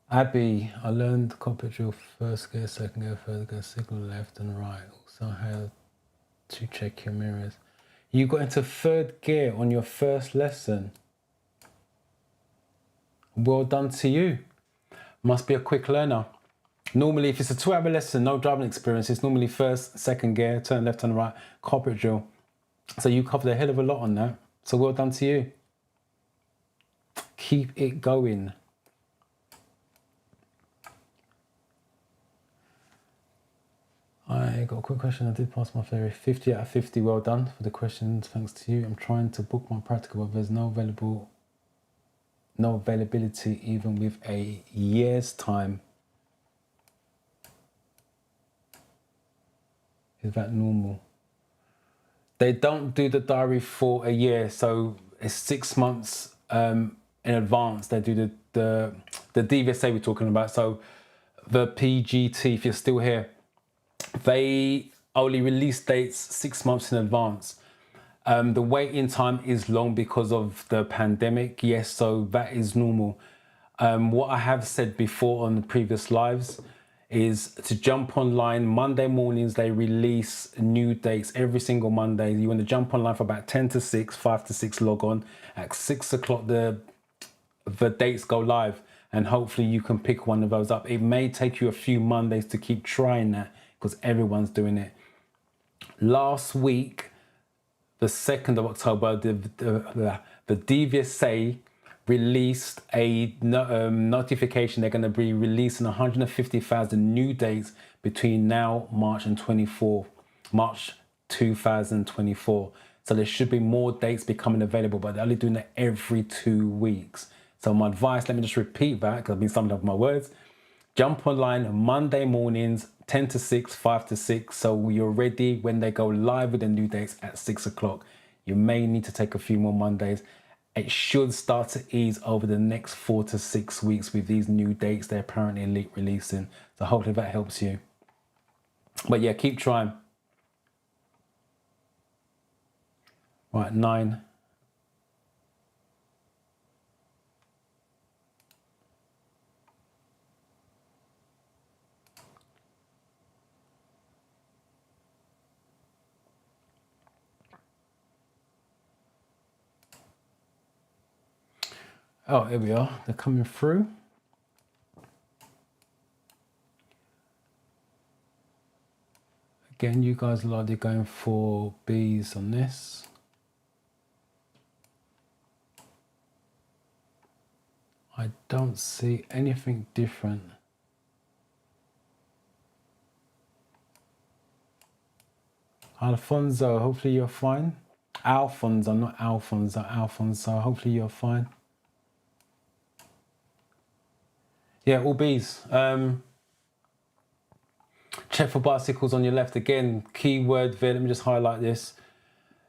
Abby, I learned cockpit drill, first gear, second gear, third gear, signal left and right. Also how to check your mirrors. You got into third gear on your first lesson. Well done to you. Must be a quick learner. Normally, if it's a 2-hour lesson, no driving experience, it's normally first, second gear, turn left and right, cockpit drill. So you covered a hell of a lot on that. So well done to you. Keep it going. I got a quick question. I did pass my theory. 50 out of 50. Well done for the questions. Thanks to you. I'm trying to book my practical, but there's no availability even with a year's time. Is that normal? They don't do the diary for a year, so it's 6 months in advance. They do the DVSA we're talking about. So the PGT, if you're still here, they only release dates 6 months in advance. The waiting time is long because of the pandemic, yes, so that is normal. What I have said before on the previous lives is to jump online. Monday mornings, they release new dates every single Monday. You want to jump online for about 10 to 6, 5 to 6 log on. At 6 o'clock, the dates go live, and hopefully you can pick one of those up. It may take you a few Mondays to keep trying that because everyone's doing it. Last week, the 2nd of October, the DVSA released a notification they're going to be releasing 150,000 new dates between now, March 2024. So there should be more dates becoming available, but they're only doing it every 2 weeks. So my advice, let me just repeat that because I've been summing up my words. Jump online Monday mornings, 10 to 6, 5 to 6. So you're ready when they go live with the new dates at 6 o'clock. You may need to take a few more Mondays. It should start to ease over the next 4 to 6 weeks with these new dates they're apparently releasing. So hopefully that helps you. But yeah, keep trying. Right, 9. Oh, here we are. They're coming through. Again, you guys are likely going for B's on this. I don't see anything different. Alfonso, hopefully you're fine. Alfonso, not Alfonso, Alfonso, hopefully you're fine. Yeah, all B's. Check for bicycles on your left. Again, keyword there, let me just highlight this.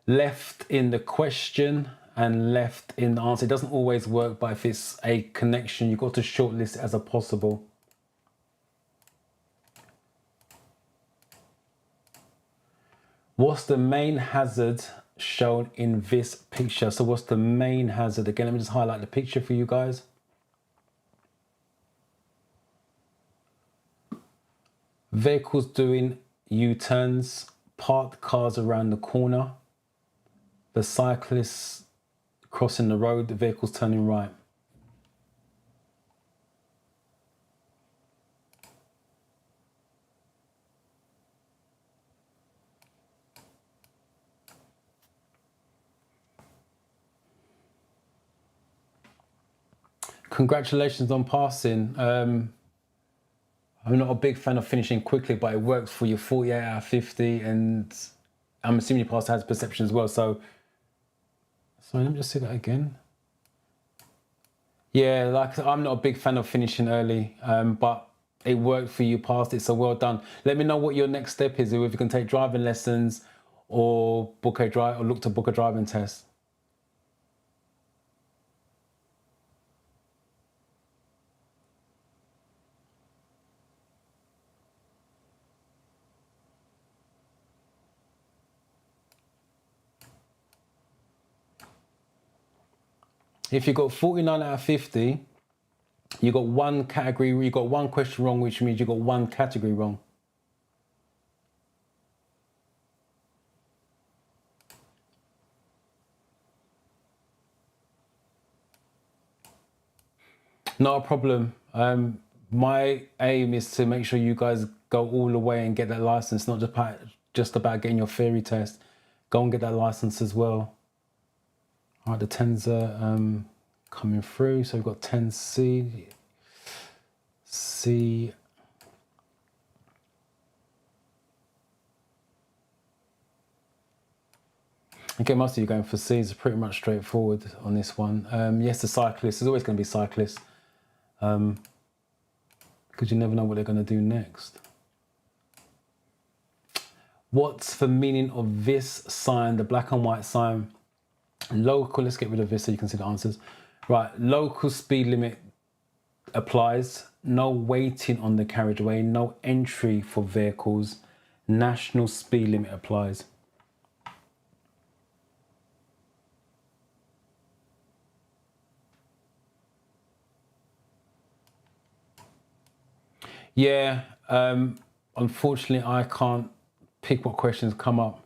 Left in the question and left in the answer. It doesn't always work, but if it's a connection, you've got to shortlist it as a possible. What's the main hazard shown in this picture? So what's the main hazard? Again, let me just highlight the picture for you guys. Vehicles doing U-turns, parked cars around the corner, the cyclists crossing the road, the vehicles turning right. Congratulations on passing. I'm not a big fan of finishing quickly, but it works for you 48 out of 50, and I'm assuming you passed hazard perception as well. So let me just see that again. Yeah, like I'm not a big fan of finishing early, but it worked for you, passed it, so well done. Let me know what your next step is, or if you can take driving lessons or look to book a driving test. If you got 49 out of 50, you got one category, you got one question wrong, which means you got one category wrong. Not a problem. My aim is to make sure you guys go all the way and get that license, not just about getting your theory test. Go and get that license as well. All right, the 10s are coming through. So we've got 10C, C. Okay, most of you going for C's are pretty much straightforward on this one. Yes, the cyclist. There's always going to be cyclists. Because you never know what they're going to do next. What's the meaning of this sign, the black and white sign? Local, let's get rid of this so you can see the answers. Right, local speed limit applies. No waiting on the carriageway. No entry for vehicles. National speed limit applies. Yeah, unfortunately, I can't pick what questions come up.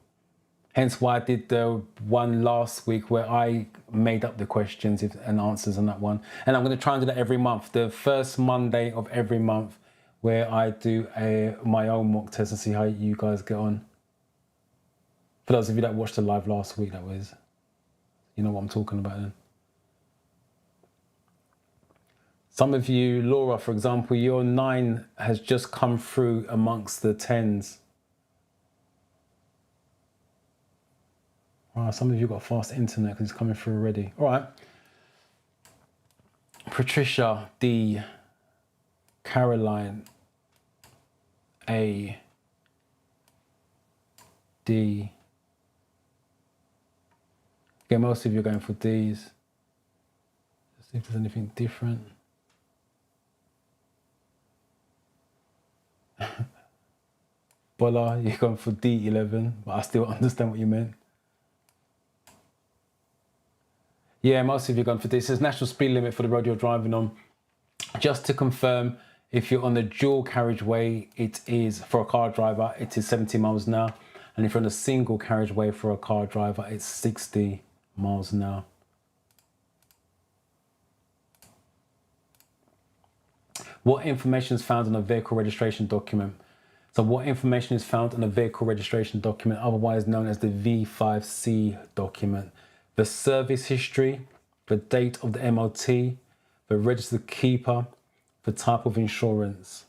Hence why I did the one last week where I made up the questions and answers on that one. And I'm going to try and do that every month. The first Monday of every month where I do my own mock test and see how you guys get on. For those of you that watched the live last week, that was, you know what I'm talking about then. Some of you, Laura, for example, your 9 has just come through amongst the 10s. Wow, some of you got fast internet because it's coming through already. All right. Patricia, D. Caroline, A. D. Okay, most of you are going for D's. Let's see if there's anything different. Bola, you're going for D11, but I still understand what you meant. Yeah, most of you are going for D. It says national speed limit for the road you're driving on. Just to confirm, if you're on the dual carriageway, it is, for a car driver, it is 70 miles an hour. And if you're on a single carriageway for a car driver, it's 60 miles an hour. What information is found on a vehicle registration document? So what information is found on a vehicle registration document, otherwise known as the V5C document? The service history, the date of the MOT, the registered keeper, the type of insurance.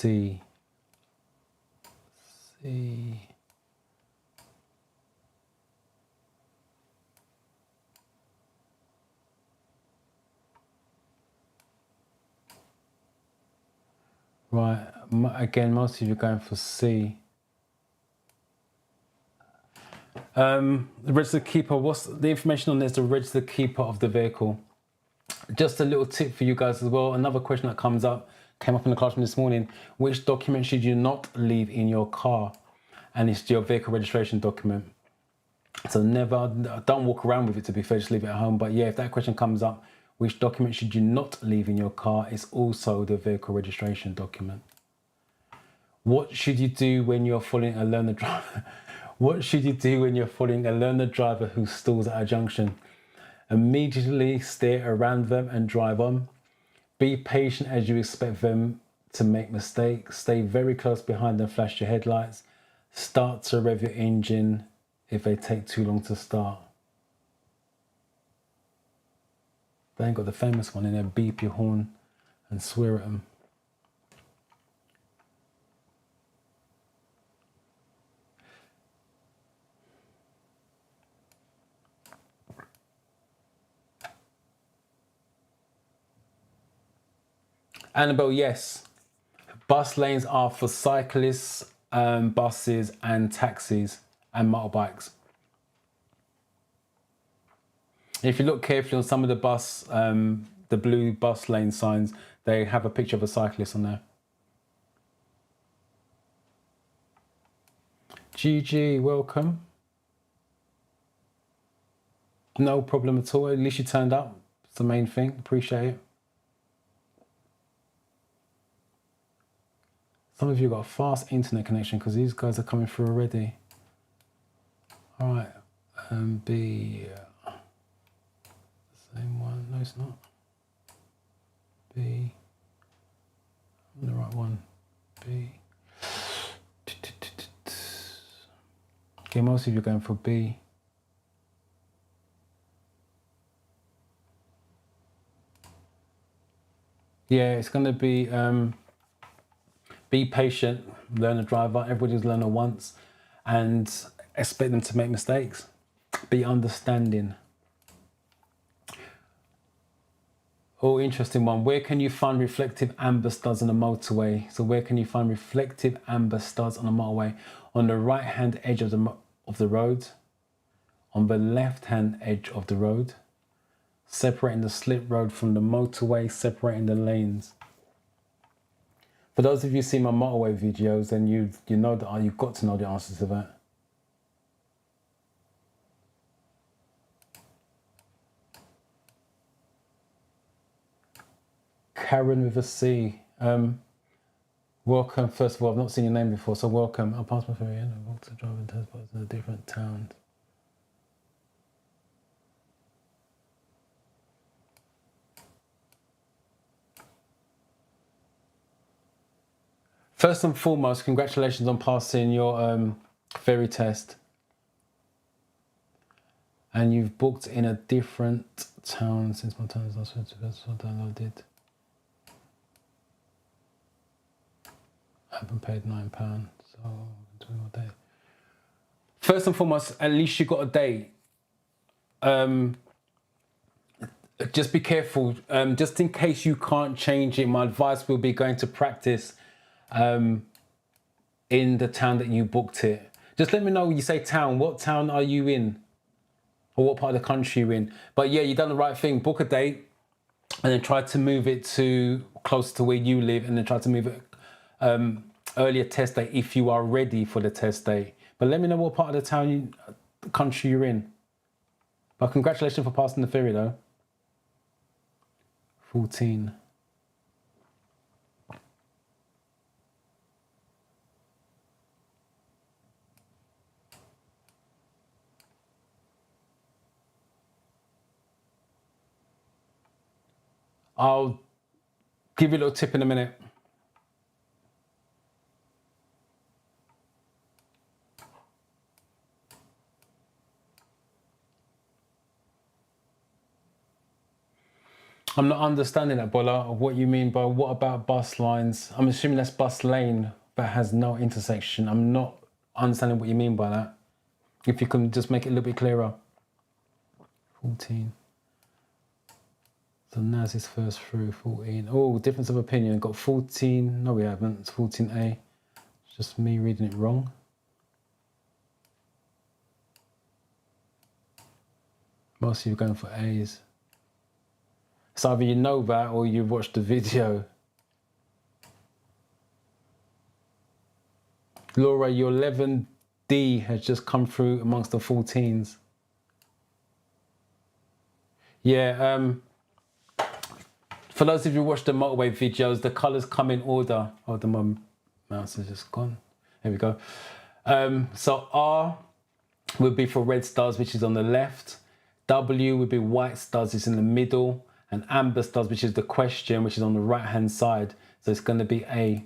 C. C. Right, again, most of you are going for C. The registered keeper, what's the information on this? The registered keeper of the vehicle. Just a little tip for you guys as well. Another question that came up in the classroom this morning. Which document should you not leave in your car? And it's your vehicle registration document. So don't walk around with it, to be fair, just leave it at home. But yeah, if that question comes up, which document should you not leave in your car? It's also the vehicle registration document. What should you do when you're following a learner driver? What should you do when you're following a learner driver who stalls at a junction? Immediately steer around them and drive on. Be patient as you expect them to make mistakes. Stay very close behind them, flash your headlights. Start to rev your engine if they take too long to start. They ain't got the famous one in there, beep your horn and swear at them. Annabelle, yes. Bus lanes are for cyclists, buses and taxis and motorbikes. If you look carefully on some of the blue bus lane signs, they have a picture of a cyclist on there. GG, welcome. No problem at all. At least you turned up. It's the main thing. Appreciate it. Some of you got a fast internet connection because these guys are coming through already. All right, B. Same one. No, it's not. B. I'm the right one. B. Okay, most of you are going for B. Yeah, it's going to be patient, learn a driver. Everybody's learned it once, and expect them to make mistakes. Be understanding. Oh, interesting one. Where can you find reflective amber studs on a motorway? So where can you find reflective amber studs on a motorway? On the right-hand edge of the road, on the left-hand edge of the road, separating the slip road from the motorway, separating the lanes. For those of you who see my motorway videos, then you know that you've got to know the answers to that. Karen with a C. Welcome. First of all, I've not seen your name before, so welcome. I'll pass my ferry in and walk to driving test spots in a different town. First and foremost, congratulations on passing your ferry test. And you've booked in a different town since my time is last downloaded. I haven't paid £9, so doing all day. First and foremost, at least you got a date. Just be careful. Just in case you can't change it, my advice will be going to practice in the town that you booked it. Just let me know when you say town. What town are you in? Or what part of the country you're in? But yeah, you've done the right thing. Book a date and then try to move it to close to where you live, and then try to move it earlier test date if you are ready for the test date. But let me know what part of the town, country you're in. But congratulations for passing the ferry though. 14. I'll give you a little tip in a minute. I'm not understanding that, Bola, of what you mean by what about bus lines. I'm assuming that's bus lane, but has no intersection. I'm not understanding what you mean by that. If you can just make it a little bit clearer. 14. So Naz is first through, 14. Oh, difference of opinion. Got 14. No, we haven't. It's 14A. It's just me reading it wrong. Most of you are going for A's. So either you know that or you've watched the video. Laura, your 11D has just come through amongst the 14s. Yeah, for those of you who watch the Motorway videos, the colours come in order. Oh, the mouse is just gone. There we go. So R would be for red stars, which is on the left. W would be white stars, is in the middle. And amber stars, which is the question, which is on the right hand side. So it's going to be A.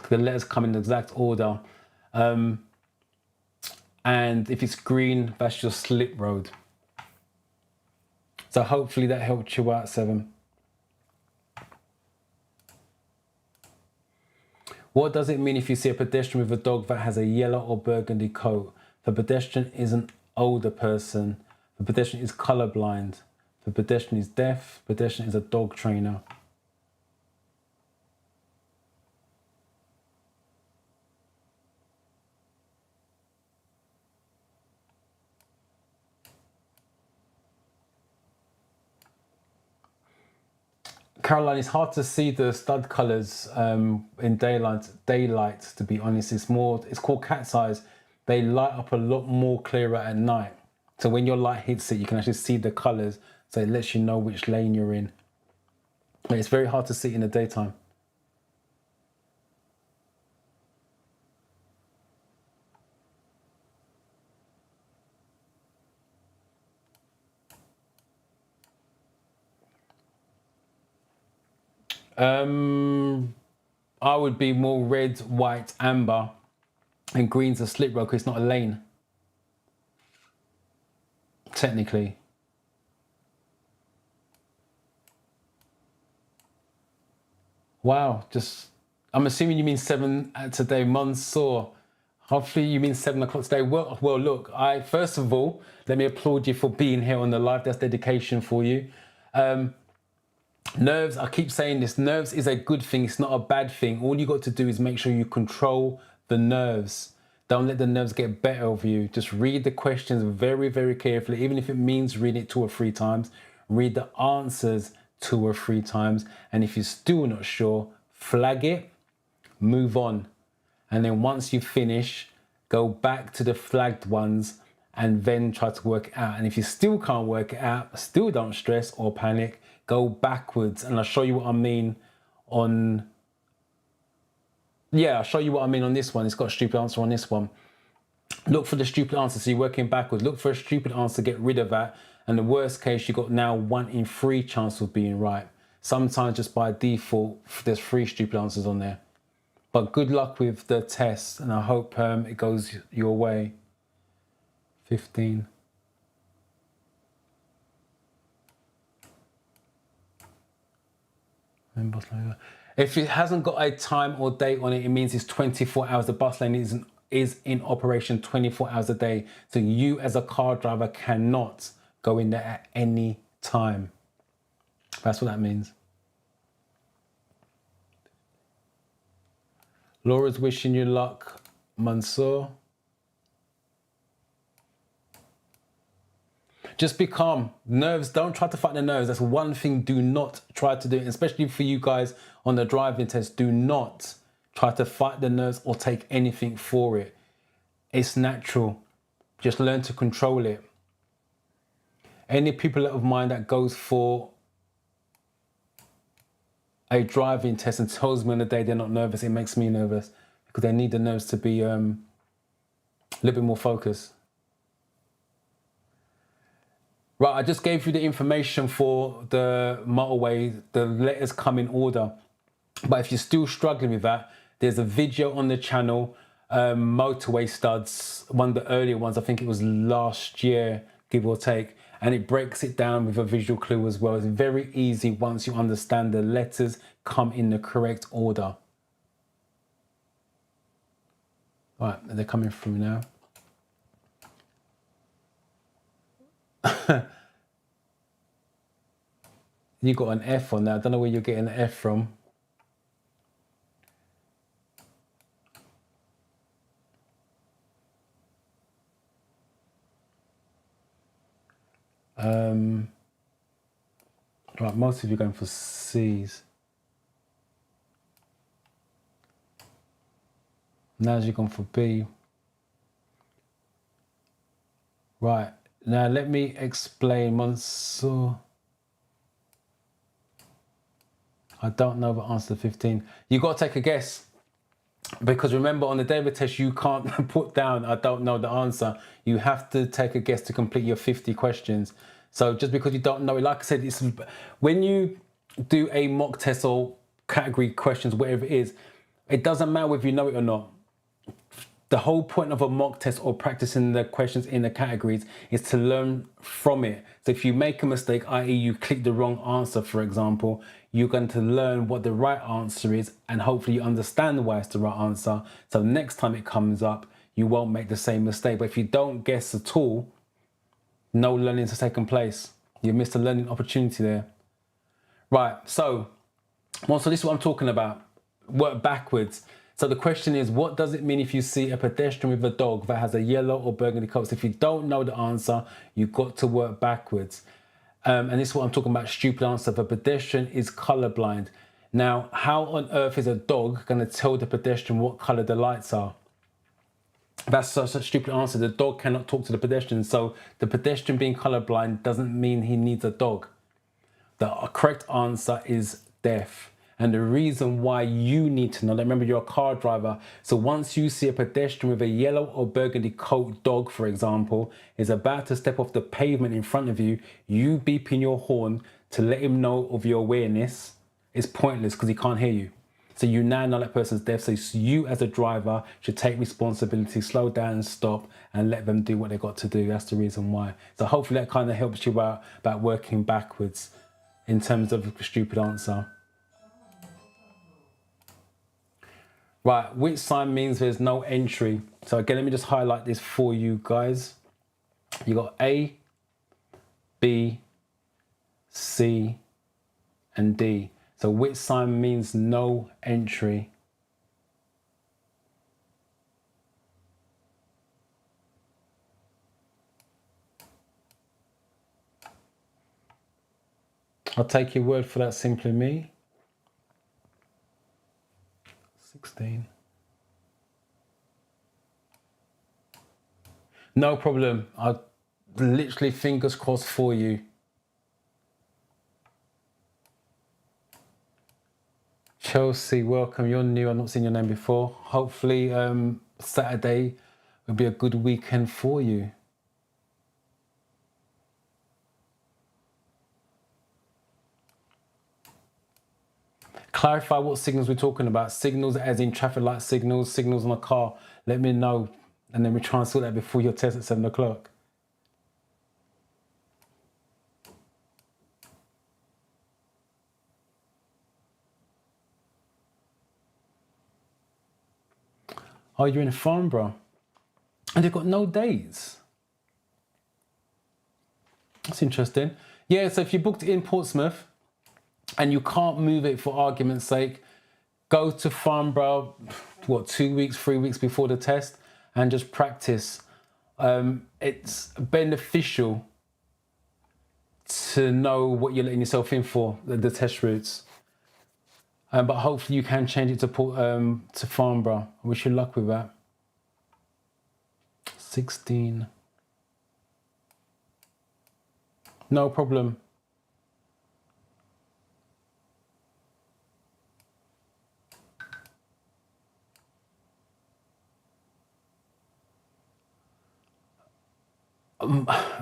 The letters come in the exact order. And if it's green, that's your slip road. So hopefully that helped you out, 7. What does it mean if you see a pedestrian with a dog that has a yellow or burgundy coat? The pedestrian is an older person. The pedestrian is colorblind. The pedestrian is deaf. Pedestrian is a dog trainer. Caroline, it's hard to see the stud colours in daylight, to be honest. It's called cat's eyes. They light up a lot more clearer at night. So when your light hits it, you can actually see the colours. So it lets you know which lane you're in. But it's very hard to see in the daytime. I would be more red, white, amber, and green's a slip road because it's not a lane. Technically. Wow, I'm assuming you mean 7 today, Mansour. Hopefully you mean 7 o'clock today. Well, look, first of all, let me applaud you for being here on the live. That's dedication for you. Nerves, I keep saying this, nerves is a good thing. It's not a bad thing. All you got to do is make sure you control the nerves. Don't let the nerves get better of you. Just read the questions very, very carefully. Even if it means reading it 2 or 3 times, read the answers 2 or 3 times. And if you're still not sure, flag it, move on. And then once you finish, go back to the flagged ones and then try to work it out. And if you still can't work it out, still don't stress or panic, go backwards. And I'll show you what I mean on... Yeah, I'll show you what I mean on this one. It's got a stupid answer on this one. Look for the stupid answer, so you're working backwards. Look for a stupid answer, get rid of that. And the worst case, you've got now 1 in 3 chance of being right. Sometimes just by default, there's 3 stupid answers on there. But good luck with the test, and I hope it goes your way. 15. If it hasn't got a time or date on it, it means it's 24 hours. The bus lane is in operation 24 hours a day. So you as a car driver cannot go in there at any time. That's what that means. Laura's wishing you luck, Mansour. Just be calm. Nerves, don't try to fight the nerves. That's one thing do not try to do, especially for you guys on the driving test. Do not try to fight the nerves or take anything for it. It's natural. Just learn to control it. Any people of mine that goes for a driving test and tells me on the day they're not nervous, it makes me nervous because they need the nerves to be a little bit more focused. Right, I just gave you the information for the motorway. The letters come in order. But if you're still struggling with that, there's a video on the channel, Motorway studs, one of the earlier ones. I think it was last year, give or take. and it breaks it down with a visual clue as well. It's very easy once you understand the letters come in the correct order. Right, they're coming through now. You got an F on that. I don't know where you're getting an F from. Right, most of you are going for C's. Now you've gone for B. Right, now let me explain, Mansour. I don't know the answer to 15. You got to take a guess. Because remember, on the day of the test, you can't put down, I don't know the answer. You have to take a guess to complete your 50 questions. So just because you don't know it, like I said, it's, when you do a mock test or category questions, whatever it is, it doesn't matter if you know it or not. The whole point of a mock test or practicing the questions in the categories is to learn from it. So if you make a mistake, i.e. you click the wrong answer, for example, you're going to learn what the right answer is, and hopefully you understand why it's the right answer. So next time it comes up, you won't make the same mistake. But if you don't guess at all, no learning has taken place. You missed a learning opportunity there. Right, so this is what I'm talking about. Work backwards. So the question is, what does it mean if you see a pedestrian with a dog that has a yellow or burgundy coat? So if you don't know the answer, you've got to work backwards. And this is what I'm talking about, stupid answer. The pedestrian is colorblind. Now, how on earth is a dog going to tell the pedestrian what color the lights are? That's such a stupid answer. The dog cannot talk to the pedestrian. So the pedestrian being colorblind doesn't mean he needs a dog. The correct answer is deaf. And the reason why you need to know that, remember, you're a car driver. So once you see a pedestrian with a yellow or burgundy coat dog, for example, is about to step off the pavement in front of you, you beeping your horn to let him know of your awareness is pointless because he can't hear you. So you now know that person's deaf. So you as a driver should take responsibility, slow down and stop and let them do what they got to do. That's the reason why. So hopefully that kind of helps you out about working backwards in terms of a stupid answer. Right, which sign means there's no entry? So again, let me just highlight this for you guys. You got A, B, C, and D. So which sign means no entry? I'll take your word for that, simply me. 16. No problem. I'll literally fingers crossed for you. Chelsea, welcome. You're new. I've not seen your name before. Hopefully Saturday will be a good weekend for you. Clarify what signals we're talking about. Signals as in traffic light signals, signals on a car. Let me know, and then we try and sort that before your test at 7 o'clock. Oh, you're in Farnborough, and they've got no dates. That's interesting. Yeah, so if you booked in Portsmouth and you can't move it for argument's sake, go to Farnborough, 2 weeks, 3 weeks before the test and just practice. It's beneficial to know what you're letting yourself in for, the test routes. But hopefully you can change it to Farnborough. I wish you luck with that. 16. No problem.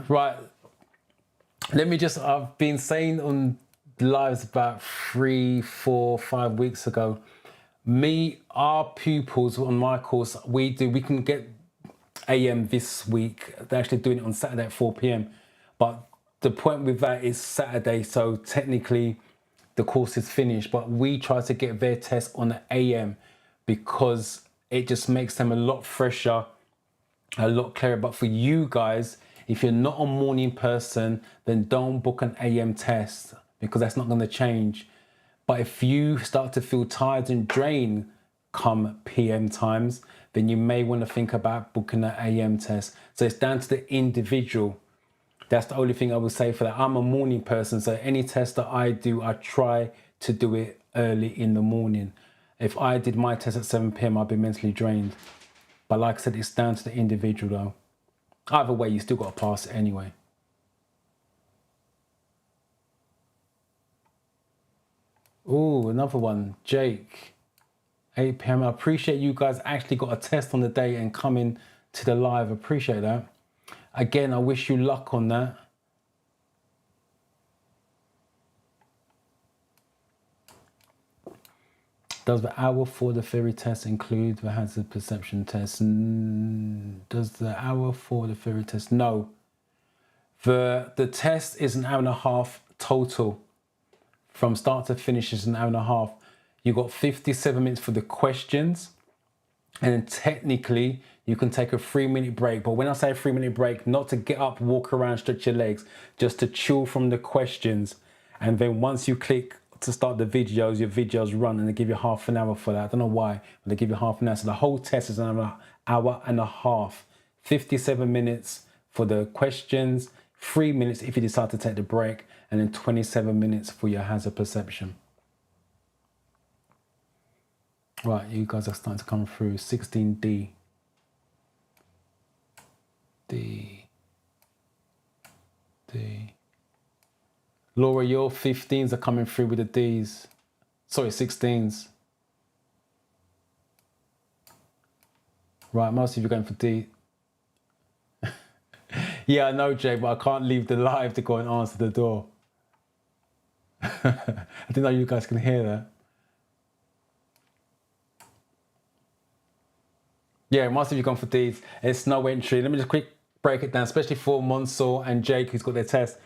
Right. Let me just, I've been saying on lives about 3, 4, 5 weeks ago, our pupils on my course, we can get AM this week. They're actually doing it on Saturday at 4 p.m. But the point with that is Saturday, so technically the course is finished, but we try to get their test on the AM because it just makes them a lot fresher, a lot clearer. But for you guys, if you're not a morning person, then don't book an AM test because that's not going to change. But if you start to feel tired and drained come PM times, then you may want to think about booking an AM test. So it's down to the individual. That's the only thing I would say for that. I'm a morning person, so any test that I do, I try to do it early in the morning. If I did my test at 7 PM, I'd be mentally drained. But like I said, it's down to the individual though. Either way, you still got to pass it anyway. Oh, another one, Jake, 8 PM. I appreciate you guys actually got a test on the day and coming to the live. Appreciate that. Again, I wish you luck on that. Does the hour for the theory test include the hazard perception test? Does the hour for the theory test? No. The test is an hour and a half total. From start to finish is an hour and a half. You got 57 minutes for the questions. And then technically, you can take a 3-minute break. But when I say a 3-minute break, not to get up, walk around, stretch your legs, just to chill from the questions. And then once you click to start the videos, your videos run and they give you half an hour for that. I don't know why, but they give you half an hour. So the whole test is an hour and a half. 57 minutes for the questions, 3 minutes if you decide to take the break, and then 27 minutes for your hazard perception. Right, you guys are starting to come through. 16D. D. Laura, your 15s are coming through with the Ds. Sorry, 16s. Right, most of you are going for D. Yeah, I know, Jay, but I can't leave the live to go and answer the door. I didn't know you guys can hear that. Yeah, most of you gone for D's. It's no entry. Let me just quick break it down, especially for Mansour and Jake, who's got their test.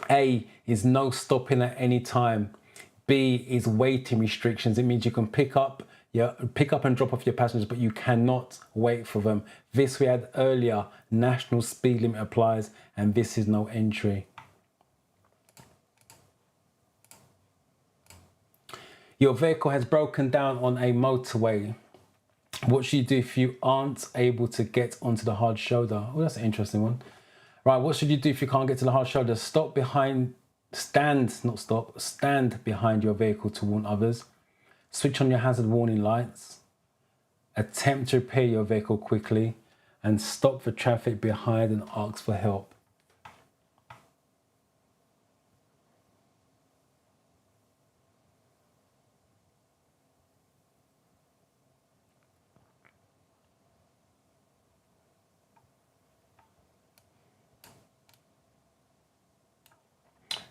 A is no stopping at any time. B is waiting restrictions. It means you can pick up and drop off your passengers, but you cannot wait for them. This we had earlier, national speed limit applies, and this is no entry. Your vehicle has broken down on a motorway. What should you do if you aren't able to get onto the hard shoulder? Oh, that's an interesting one. Right, what should you do if you can't get to the hard shoulder? Stand behind your vehicle to warn others. Switch on your hazard warning lights. Attempt to repair your vehicle quickly and stop the traffic behind and ask for help.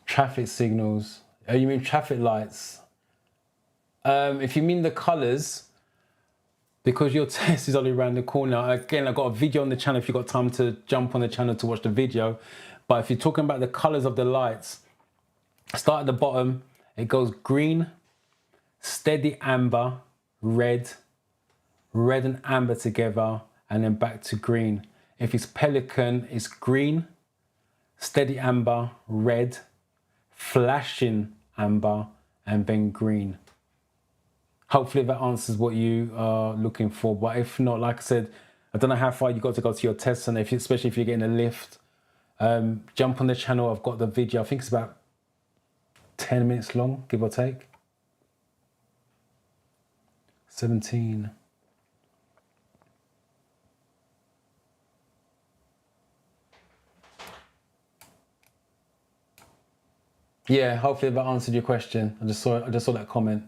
Traffic signals. Oh, you mean traffic lights? If you mean the colours, because your test is only around the corner. Again, I've got a video on the channel if you've got time to jump on the channel to watch the video. But if you're talking about the colours of the lights, start at the bottom. It goes green, steady amber, red, red and amber together, and then back to green. If it's pelican, it's green, steady amber, red, flashing amber, and then green. Hopefully that answers what you are looking for. But if not, like I said, I don't know how far you got to go to your test, and especially if you're getting a lift, jump on the channel. I've got the video. I think it's about 10 minutes long, give or take. 17. Yeah, hopefully that answered your question. I just saw that comment.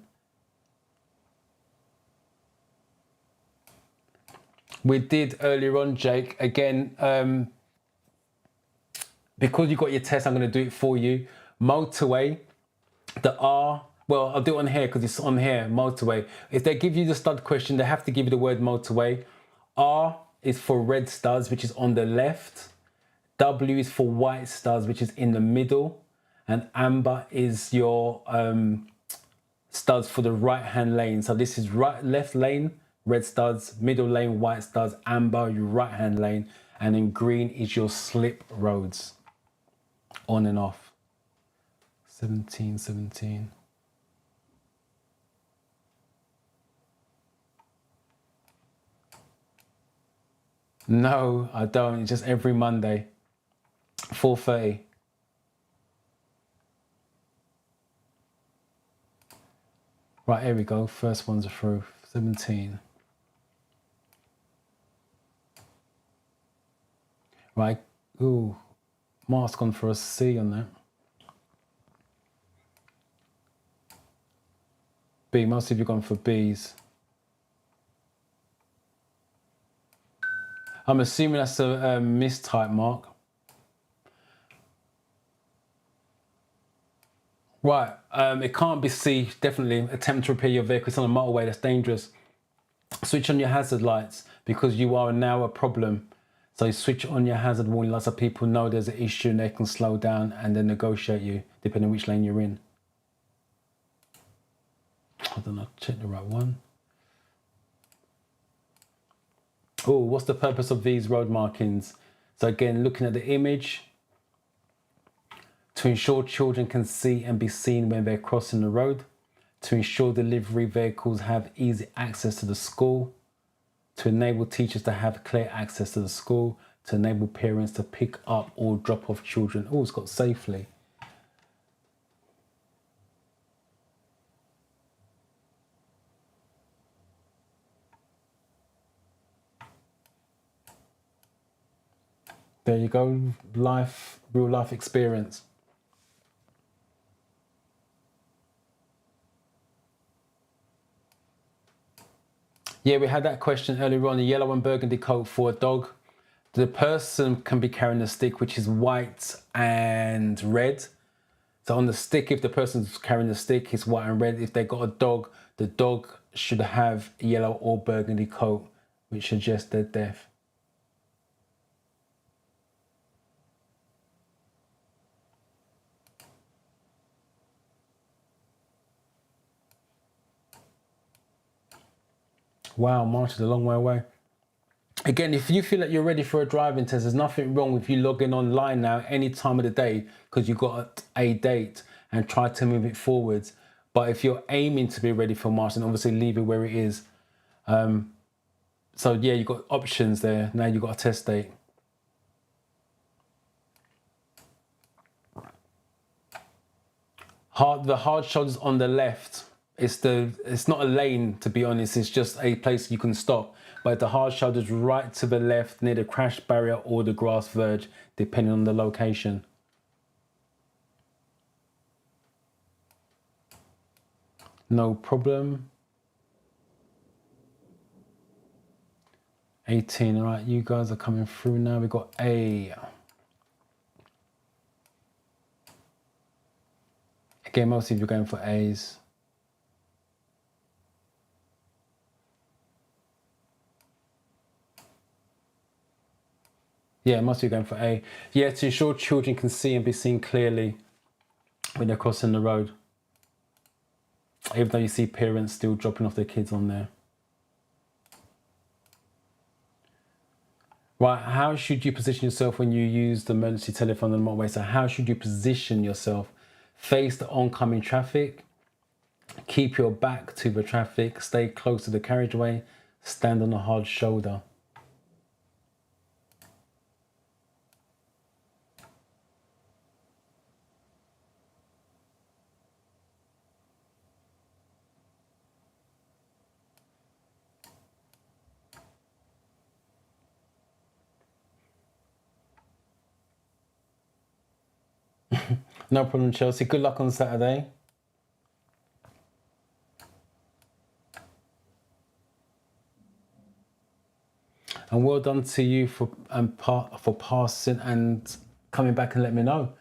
We did earlier on, Jake. Again, because you got your test, I'm going to do it for you. Motorway, the R. Well, I'll do it on here because it's on here. Motorway. If they give you the stud question, they have to give you the word motorway. R is for red studs, which is on the left. W is for white studs, which is in the middle, and amber is your studs for the right hand lane. So this is left lane, red studs, middle lane, white studs, amber, your right hand lane, and then green is your slip roads, on and off. 17, 17. No, I don't. It's just every Monday, 4:30. Right, here we go. First ones are through. 17. Right. Ooh, Mark's gone for a C on that. B. Most of you gone for B's. I'm assuming that's a mistype, Mark. Right, it can't be C, definitely. Attempt to repair your vehicle. It's on a motorway, that's dangerous. Switch on your hazard lights because you are now a problem. So switch on your hazard warning lights so people know there's an issue and they can slow down and then negotiate you, depending on which lane you're in. Hold on, I'll check the right one. Oh, what's the purpose of these road markings? So again, looking at the image, to ensure children can see and be seen when they're crossing the road, to ensure delivery vehicles have easy access to the school, to enable teachers to have clear access to the school, to enable parents to pick up or drop off children. Oh, it's got safely. There you go, real life experience. Yeah, we had that question earlier on, the yellow and burgundy coat for a dog. The person can be carrying a stick, which is white and red. So on the stick, if the person's carrying the stick, it's white and red. If they got a dog, the dog should have a yellow or burgundy coat, which suggests they're deaf. Wow, March is a long way away. Again, if you feel that you're ready for a driving test, there's nothing wrong with you logging online now any time of the day because you've got a date and try to move it forwards. But if you're aiming to be ready for March, then obviously leave it where it is. So yeah, you've got options there. Now you've got a test date. The hard shoulders on the left. It's not a lane, to be honest. It's just a place you can stop. But the hard shoulders right to the left near the crash barrier or the grass verge, depending on the location. No problem. 18, all right, you guys are coming through now. We've got A. Again, most of you are going for A's. Yeah, most of you are going for A. Yeah, to ensure children can see and be seen clearly when they're crossing the road. Even though you see parents still dropping off their kids on there. Right, how should you position yourself when you use the emergency telephone on the motorway? So how should you position yourself? Face the oncoming traffic, keep your back to the traffic, stay close to the carriageway, stand on a hard shoulder. No problem, Chelsea. Good luck on Saturday. And well done to you for passing and coming back and let me know.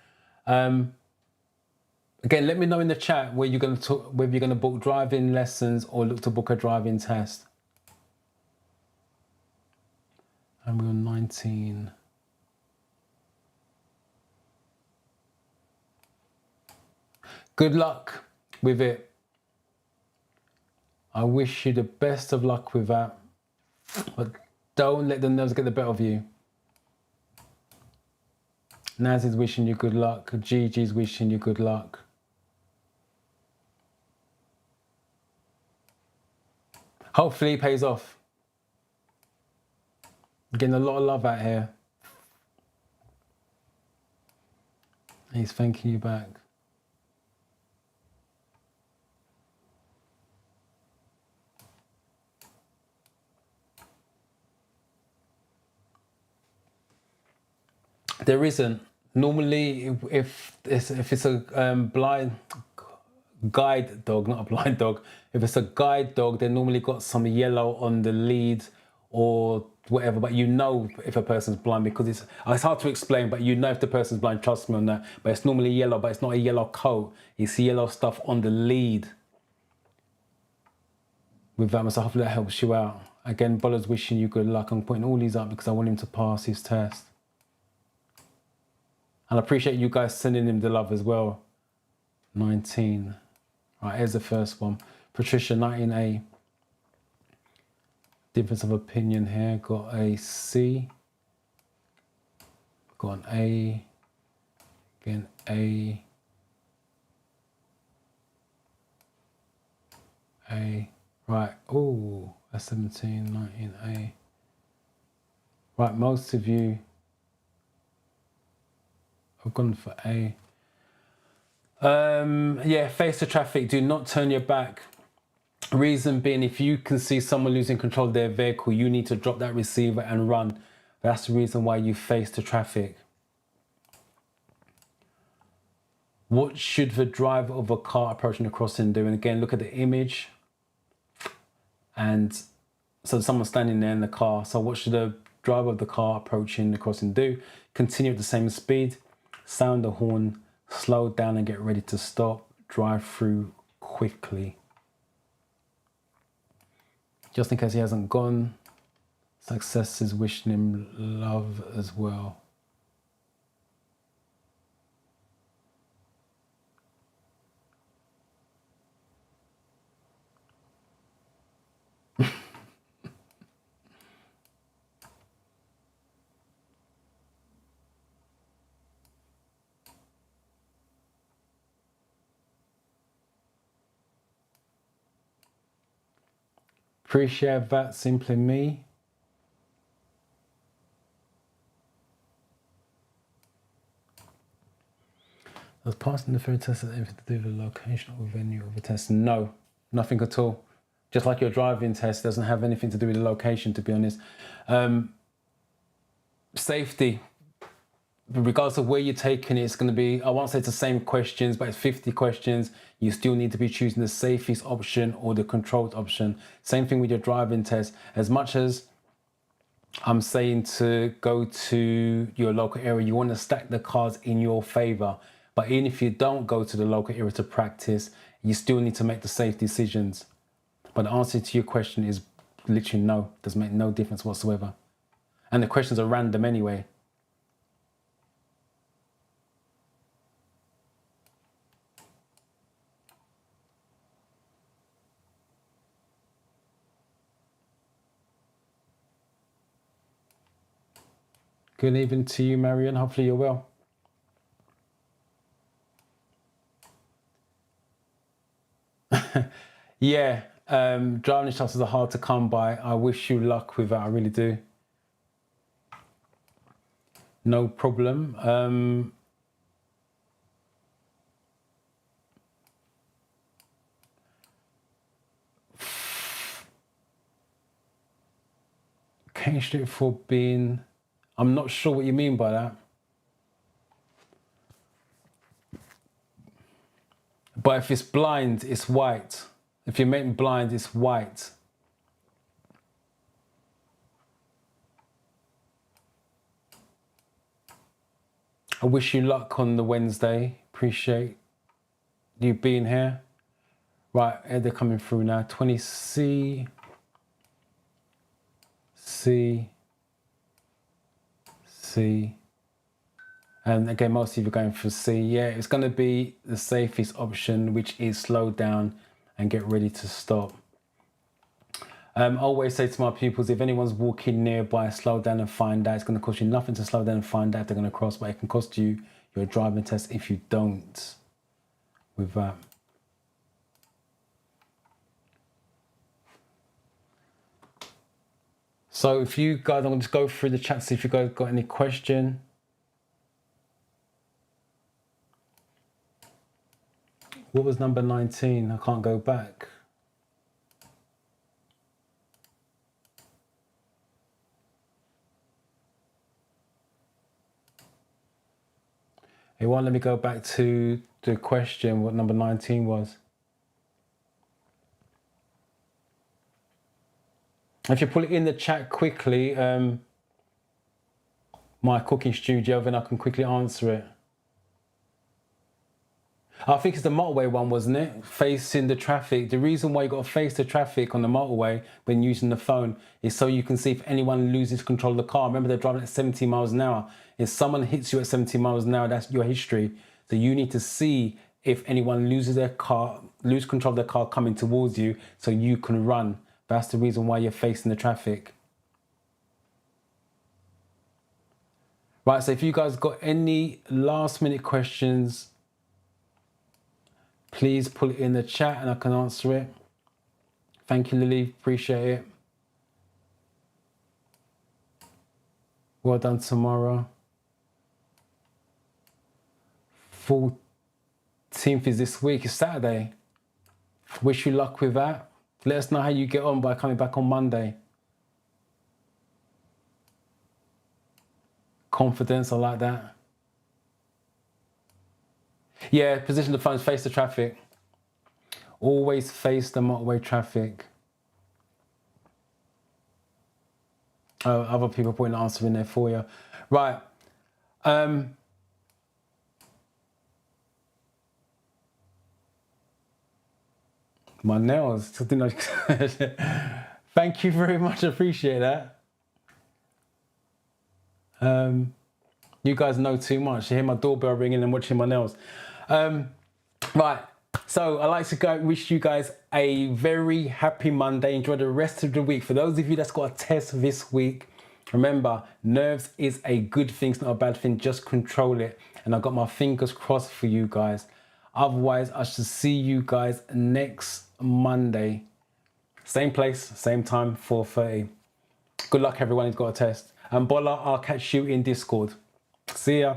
Again, let me know in the chat whether you're going to book driving lessons or look to book a driving test. And we're on 19. Good luck with it. I wish you the best of luck with that. But don't let the nerves get the better of you. Naz is wishing you good luck. Gigi's wishing you good luck. Hopefully it pays off. Getting a lot of love out here. He's thanking you back. There isn't. Normally, if it's a blind guide dog, not a blind dog, if it's a guide dog, they normally got some yellow on the lead or whatever, but you know if a person's blind because it's hard to explain, but you know if the person's blind, trust me on that. But it's normally yellow, but it's not a yellow coat. It's yellow stuff on the lead. With that, so hopefully that helps you out. Again, Bollard's wishing you good luck. I'm putting all these up because I want him to pass his test. And I appreciate you guys sending him the love as well. 19. Right, here's the first one. Patricia, 19A. Difference of opinion here. Got a C. Got an A. Again, A. A. Right. Oh, a 17, 19A. Right, most of you have gone for A. Yeah, face the traffic. Do not turn your back. Reason being, if you can see someone losing control of their vehicle, you need to drop that receiver and run. That's the reason why you face the traffic. What should the driver of a car approaching the crossing do? And again, look at the image. And so someone's standing there in the car. So what should the driver of the car approaching the crossing do? Continue at the same speed, sound the horn, slow down and get ready to stop, drive through quickly. Just in case he hasn't gone, Success is wishing him love as well. Appreciate that, simply me. Does passing the third test have anything to do with the location or venue of the test? No, nothing at all. Just like your driving test doesn't have anything to do with the location, to be honest. Safety, regardless of where you're taking it, it's going to be, I won't say it's the same questions, but it's 50 questions. You still need to be choosing the safest option or the controlled option. Same thing with your driving test. As much as I'm saying to go to your local area, you want to stack the cards in your favor. But even if you don't go to the local area to practice, you still need to make the safe decisions. But the answer to your question is literally no. Doesn't make no difference whatsoever. And the questions are random anyway. Good evening to you, Marion. Hopefully you're well. Yeah, driving instructors are hard to come by. I wish you luck with that, I really do. No problem. Changed it for being, I'm not sure what you mean by that. But if it's blind, it's white. If you make blind, it's white. I wish you luck on the Wednesday. Appreciate you being here. Right, they're coming through now. 20C, C, C, And again, most of you are going for C. Yeah, it's going to be the safest option, which is slow down and get ready to stop. I always say to my pupils, if anyone's walking nearby, slow down and find out. It's going to cost you nothing to slow down and find out they're going to cross, but it can cost you your driving test if you don't with that. So if you guys, I'm going to just go through the chat, see if you guys got any question. What was number 19? I can't go back. It won't let me go back to the question, what number 19 was. If you put it in the chat quickly, my cooking studio, then I can quickly answer it. I think it's the motorway one, wasn't it? Facing the traffic. The reason why you got to face the traffic on the motorway when using the phone is so you can see if anyone loses control of the car. Remember, they're driving at 70 miles an hour. If someone hits you at 70 miles an hour, that's your history. So you need to see if anyone loses control of their car coming towards you so you can run. That's the reason why you're facing the traffic. Right, so if you guys got any last minute questions, please put it in the chat and I can answer it. Thank you, Lily. Appreciate it. Well done tomorrow. 14th is this week. It's Saturday. Wish you luck with that. Let us know how you get on by coming back on Monday. Confidence, I like that. Yeah, position the phones, face the traffic. Always face the motorway traffic. Oh, other people putting the answer in there for you. Right. My nails. Thank you very much. I appreciate that. You guys know too much. You hear my doorbell ringing and watching my nails. Right. So I like to wish you guys a very happy Monday. Enjoy the rest of the week. For those of you that's got a test this week, remember, nerves is a good thing. It's not a bad thing. Just control it. And I've got my fingers crossed for you guys. Otherwise, I shall see you guys next Monday. Same place, same time, 4:30. Good luck, everyone who's got a test. And Bola, I'll catch you in Discord. See ya.